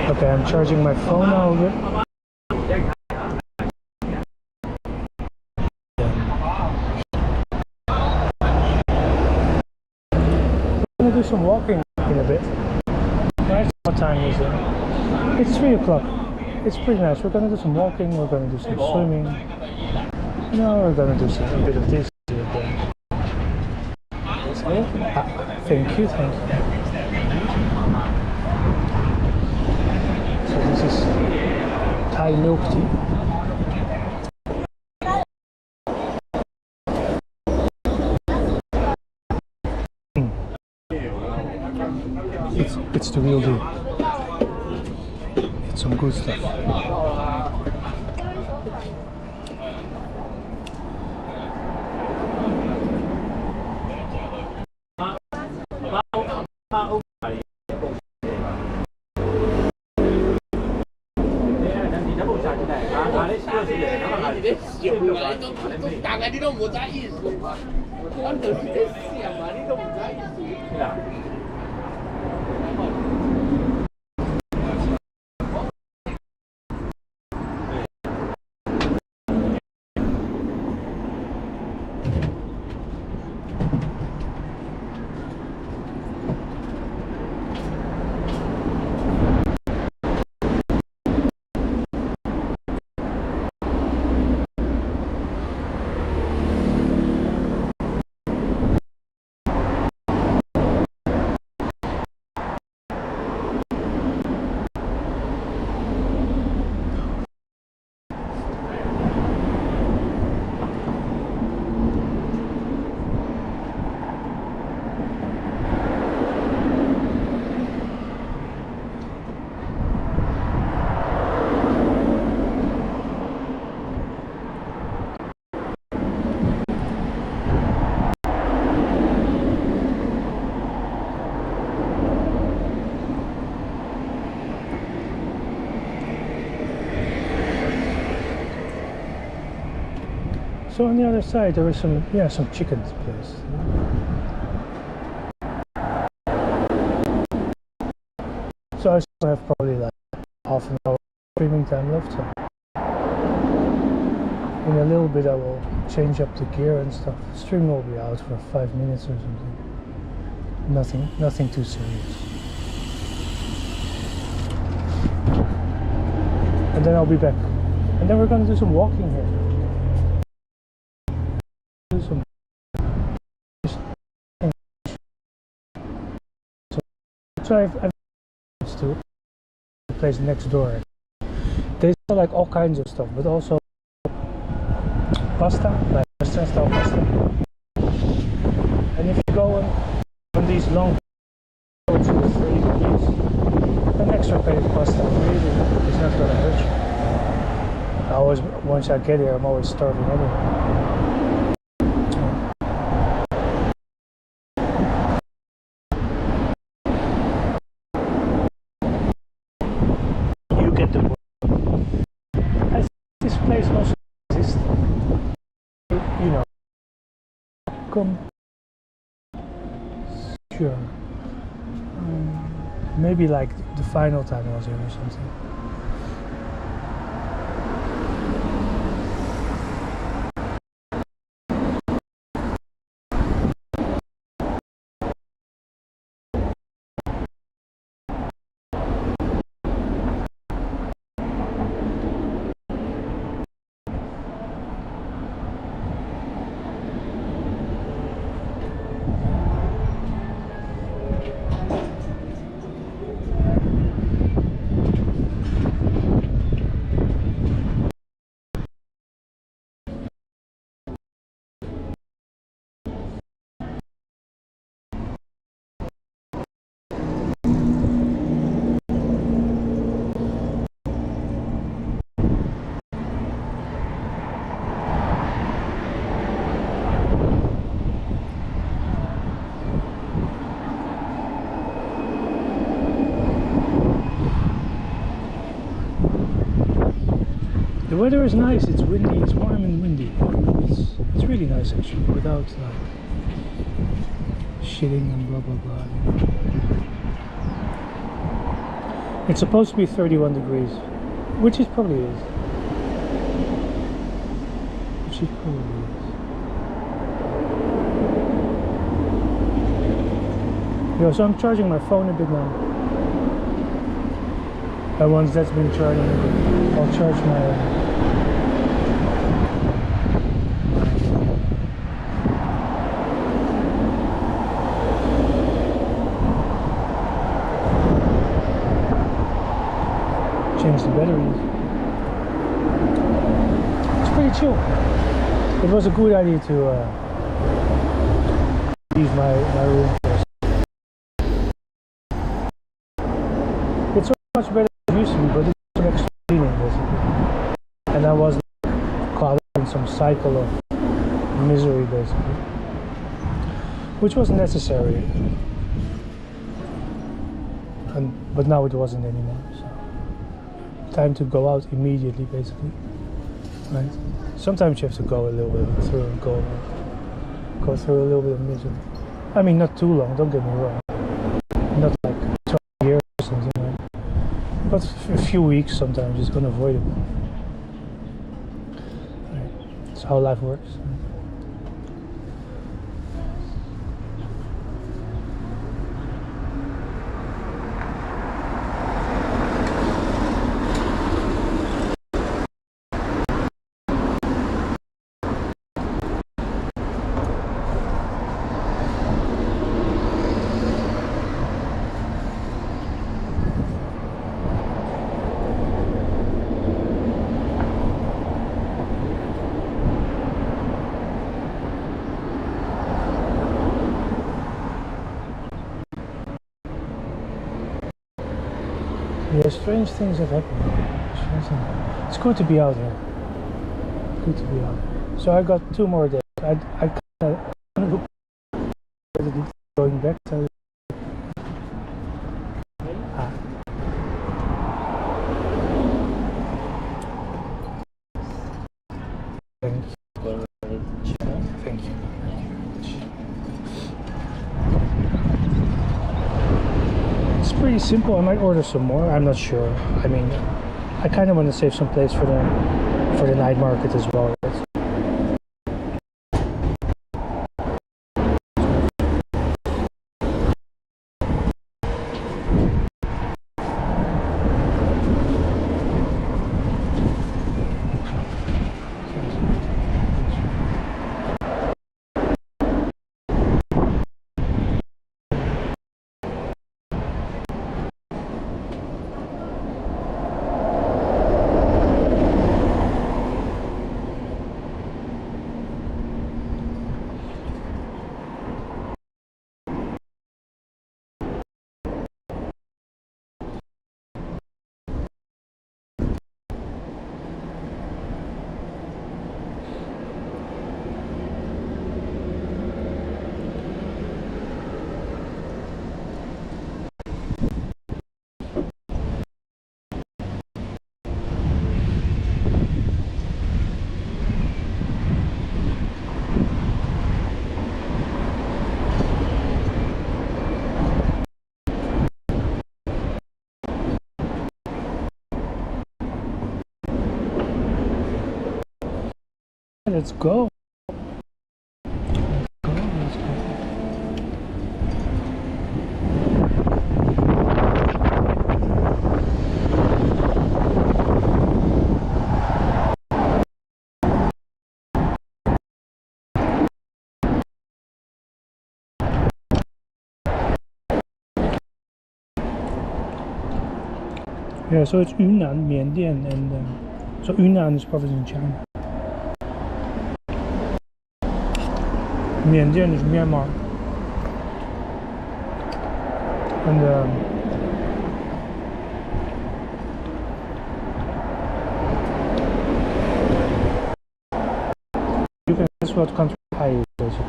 okay, I'm charging my phone now a bit. I'm gonna do some walking in a bit. Right? What time is it? It's 3 o'clock. It's pretty nice. We're gonna do some walking, we're gonna do some swimming. No, we're gonna do a bit of this. Thank you. So this is Thai milk tea. It's the real deal. It's some good stuff. So on the other side there was some chicken place. So I still have probably like half an hour streaming time left. So in a little bit I will change up the gear and stuff. Stream will be out for 5 minutes or something. Nothing too serious. And then I'll be back. And then we're gonna do some walking here. Do some so I've to the place next door. They sell like all kinds of stuff, but also pasta, like Western style pasta. And if you go on these long roads with 30 degrees, an extra plate of pasta really is not gonna hurt you. Once I get here, I'm always starving anyway. You get the point. I think this place also exists. You know, sure. Maybe like the final time I was here or something. The weather is nice, it's windy, it's warm and windy. It's really nice actually, without like shitting and blah blah blah. It's supposed to be 31 degrees, which it probably is. Yeah, so I'm charging my phone a bit now. And once that's been charged, I'll charge my change the batteries. It's pretty chill. It was a good idea to leave my room first. It's so much better than it used to be, but it's some extra cleaning basically. And I was caught in some cycle of misery basically, which was necessary. But now it wasn't anymore. So. Time to go out immediately basically, right? Sometimes you have to go a little bit through and go through a little bit of misery. I mean, not too long, don't get me wrong, not like 20 years or something, right? But a few weeks sometimes is unavoidable, right? That's how life works. Yeah, strange things have happened. It's good to be out here. Good to be out here. So I got 2 more days. I kind of look going back to pretty simple. I might order some more. I'm not sure. I mean, I kind of want to save some place for the night market as well. Right? Let's go. Let's go. Yeah, so it's Yunnan, Miandian, and so Yunnan is province in China. Miandian is Myanmar, and you can guess what country Thai is basically.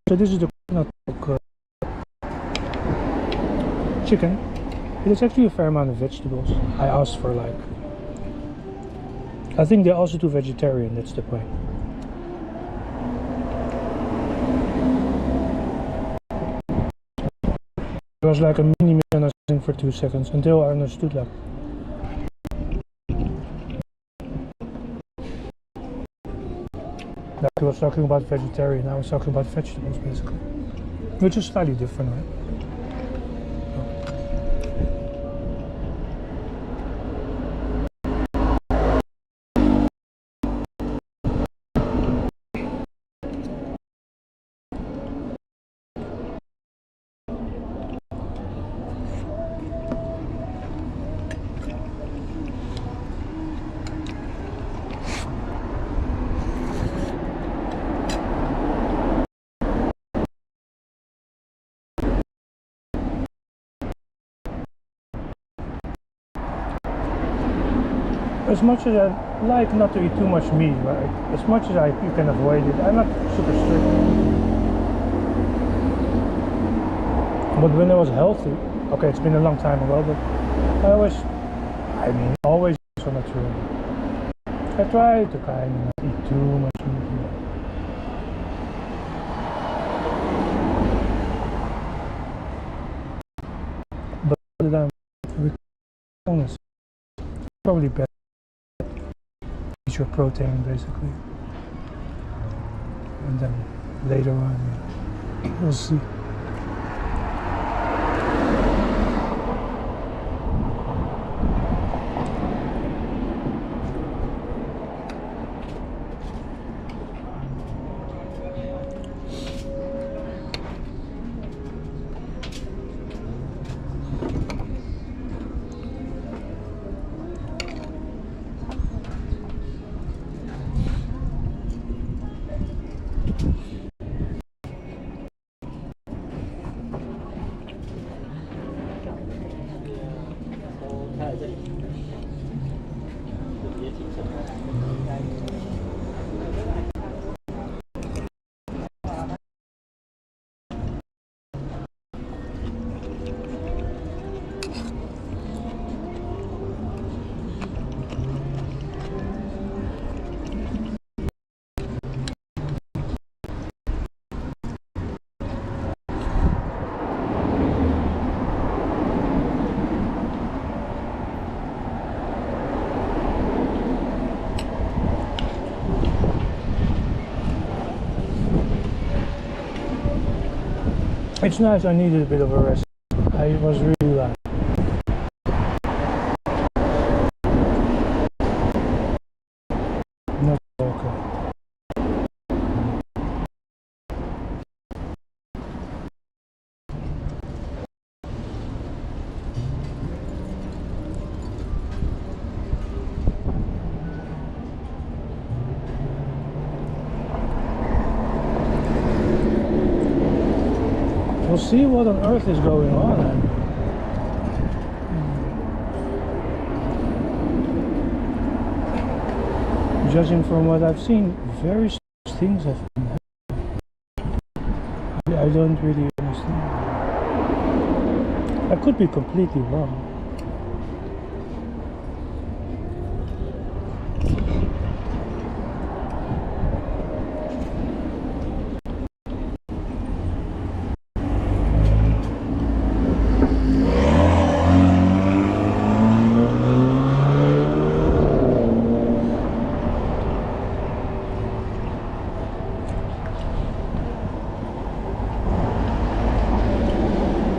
So this is the coconut milk chicken. It is actually a fair amount of vegetables. I asked for like, I think they also do vegetarian, that's the point. It was like a mini misunderstanding for 2 seconds until I understood like, he was talking about vegetarian, I was talking about vegetables basically. Which is slightly different, right? As much as I like not to eat too much meat, right? As much as you can avoid it, I'm not super strict. But when I was healthy, okay, it's been a long time ago, but always so natural. I try to kind of not eat too much meat. But then, honest, probably better. Your protein basically, and then later on we'll see. It's nice. I needed a bit of a rest. I was really like. Not okay. We'll see what on earth is going on. Judging from what I've seen, very strange things have been happening. I don't really understand. I could be completely wrong.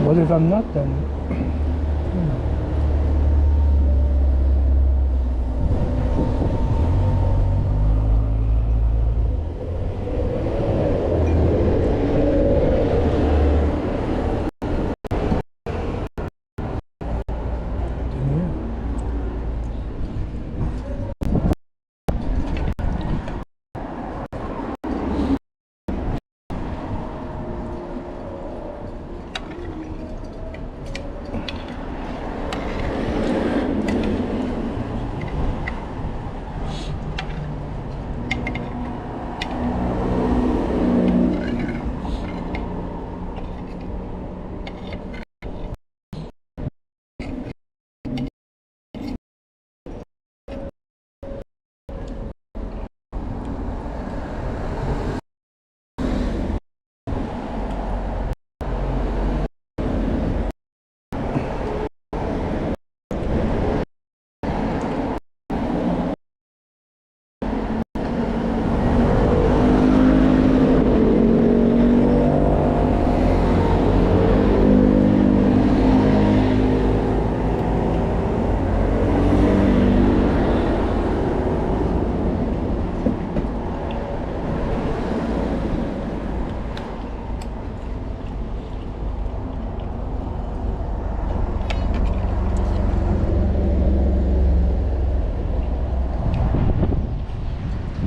What if I'm not then?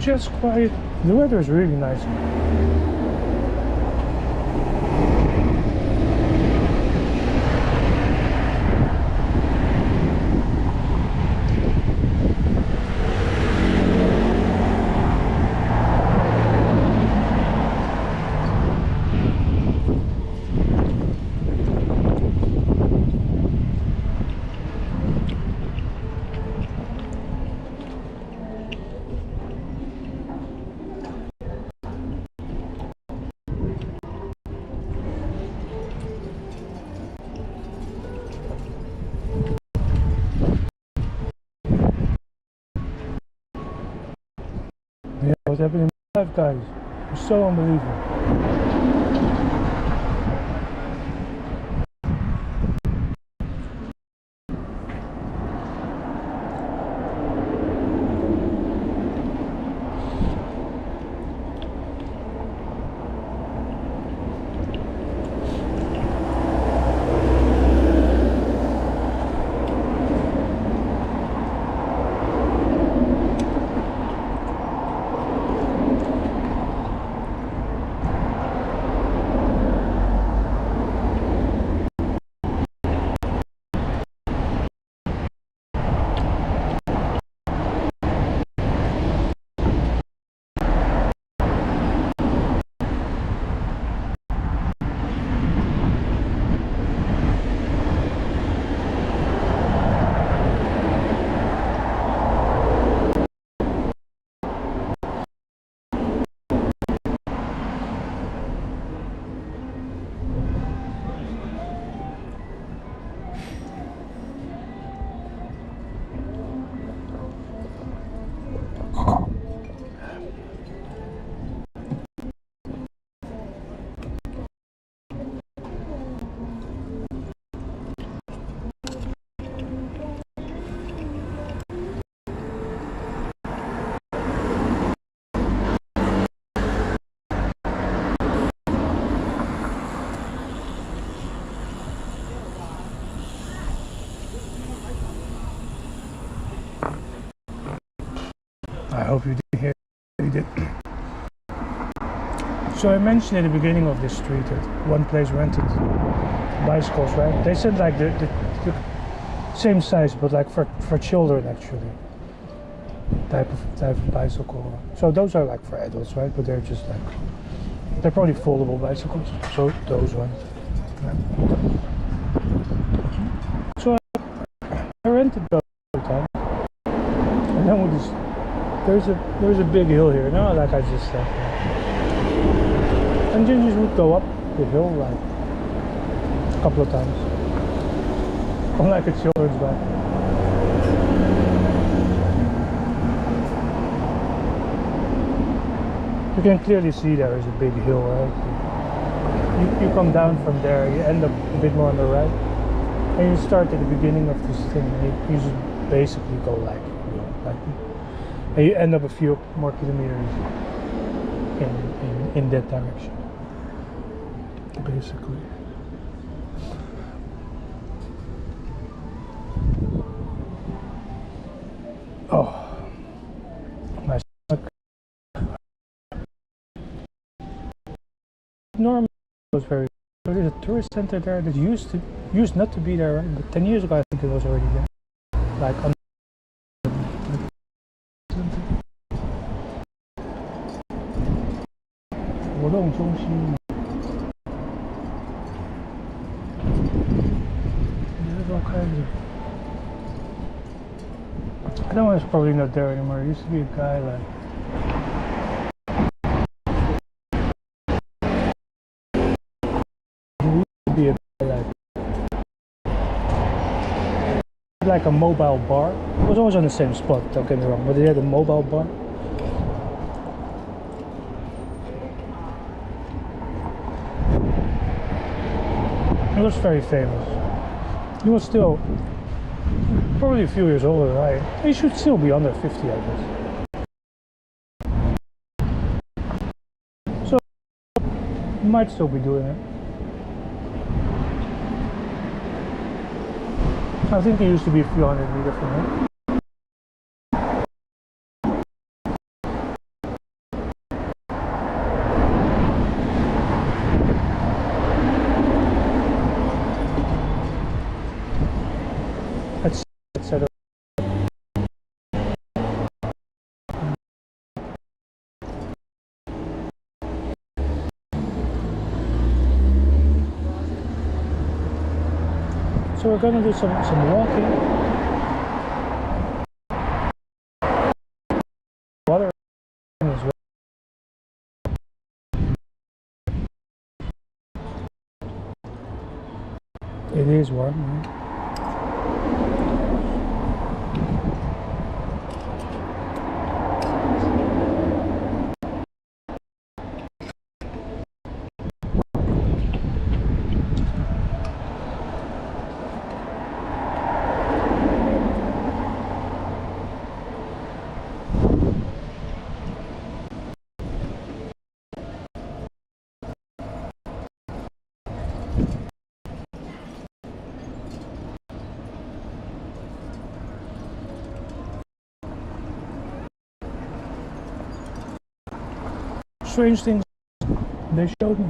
Just quiet. The weather is really nice. Yeah, what's happening in my life, guys? It's so unbelievable. I hope you didn't hear. You did. So I mentioned at the beginning of this street that one place rented bicycles, right? They said like the same size, but like for children actually. Type of bicycle. So those are like for adults, right? But they're just like they're probably foldable bicycles. So those ones. Yeah. So I rented those all the time, and then we just there's a big hill here. No, like I just said, and then you would go up the hill like a couple of times, unlike a children's bike. You can clearly see there is a big hill, right? You come down from there, you end up a bit more on the right, and you start at the beginning of this thing, and you just basically go like and you end up a few more kilometers in that direction, basically. Oh, my stomach. Normally it was very. There's a tourist center there that used not to be there, right? But 10 years ago I think it was already there. Like on there's all kinds of. That one is probably not there anymore. There used to be a guy like. Be a like a mobile bar. It was always on the same spot, don't get me wrong, but they had a mobile bar. It was very famous. He was still probably a few years older than I. He should still be under 50, I guess. So he might still be doing it. I think it used to be a few hundred meters from here. Let's set up. So we're gonna do some walking. Water as well. It is warm, right? Strange things they showed me.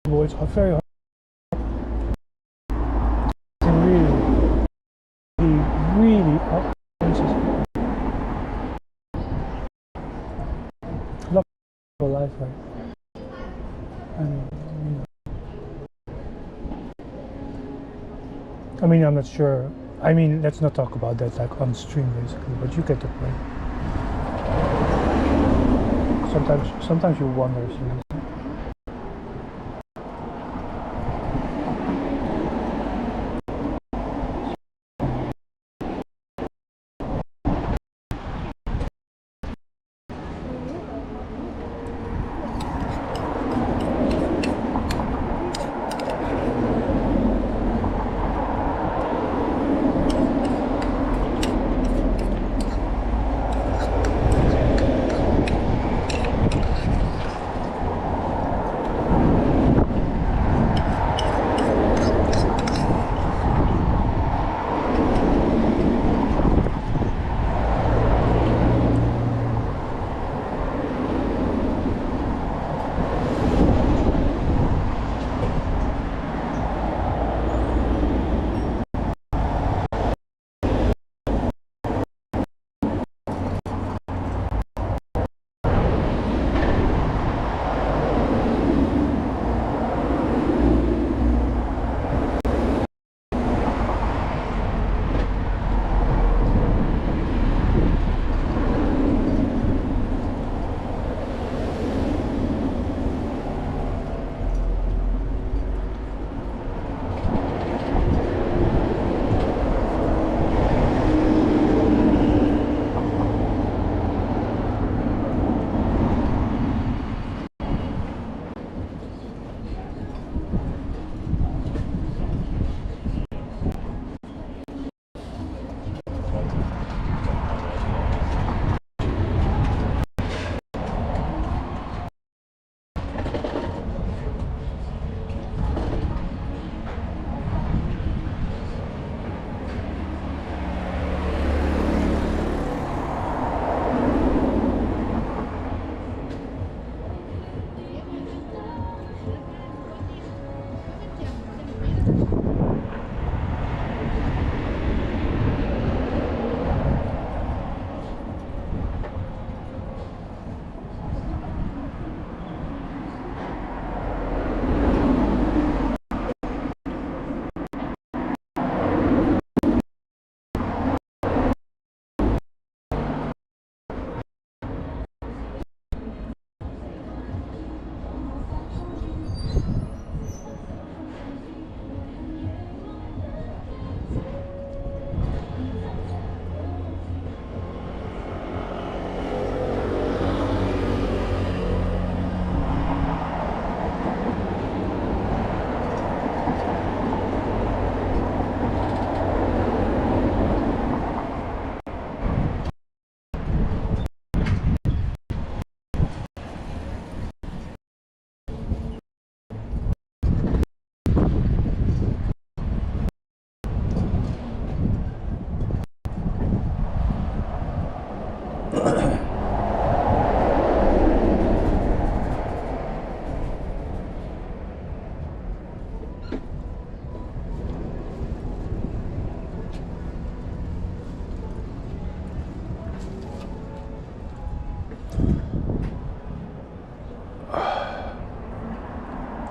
Boy, it's very hard. Really up. Love life, right? I mean, I'm not sure. I mean, let's not talk about that like on stream basically, but you get the point. Sometimes you wonder seriously.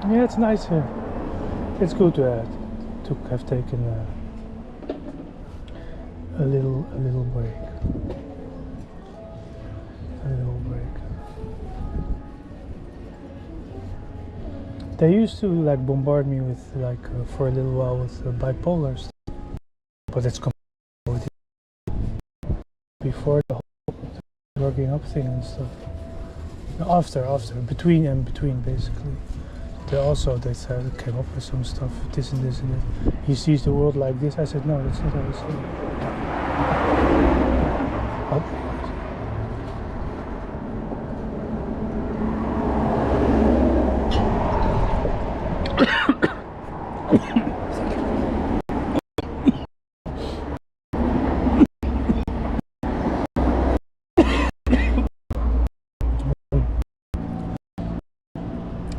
Yeah, it's nice here. It's good to have taken a little break. A little break. They used to like bombard me with like for a little while with bipolar stuff, but it's completely before the whole working up thing and stuff. After between basically. They said came up with some stuff, this and this and that. He sees the world like this. I said no, that's not how I see it. Oh.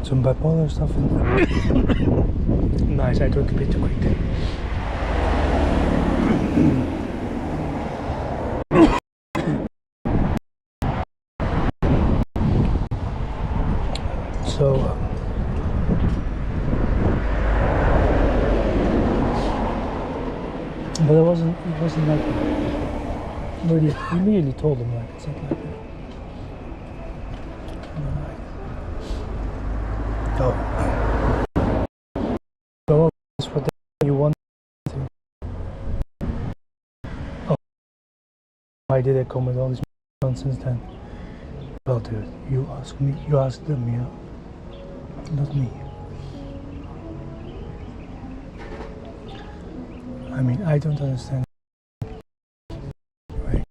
Some bipolar stuff in there. Nice, I drink a bit too quick. So but it wasn't like really immediately told him like it's not like that. Oh. So that's what you want to. Oh. Why did I come with all this nonsense then? Well dude, you ask them, you know. Not me. I mean, I don't understand. Right.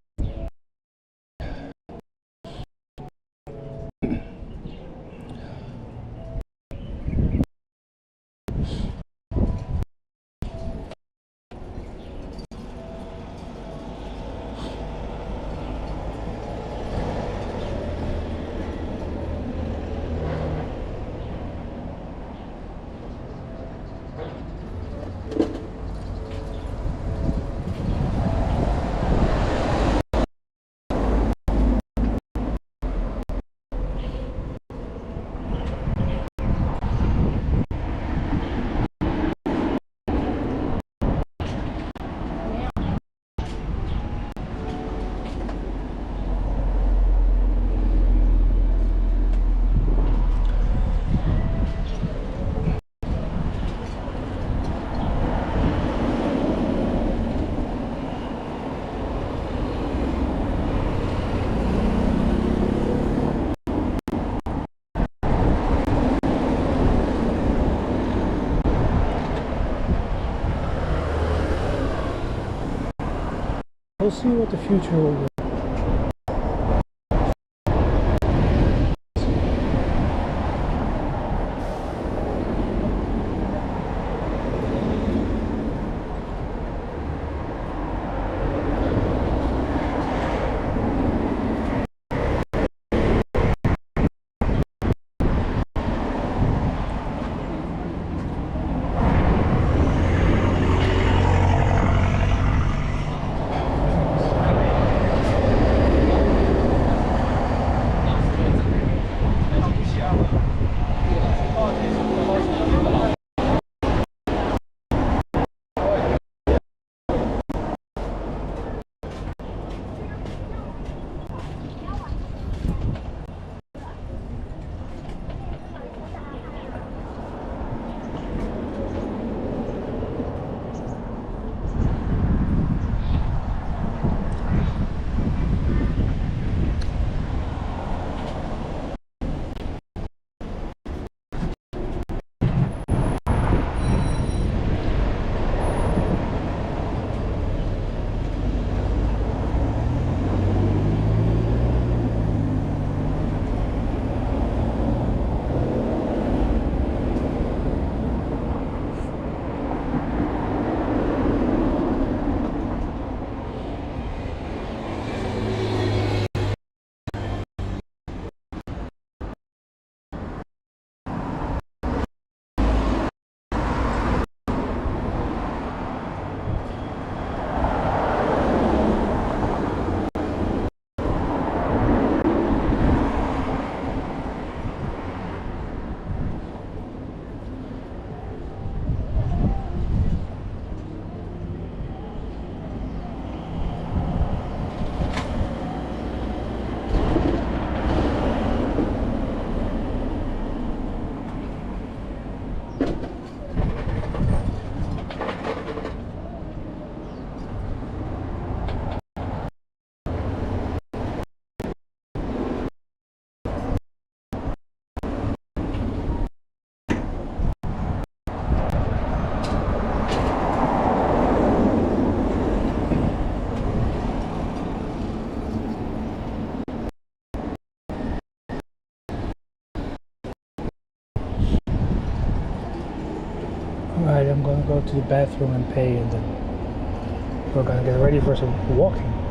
We'll see what the future will bring. go to the bathroom and pay, and then we're gonna get ready for some walking.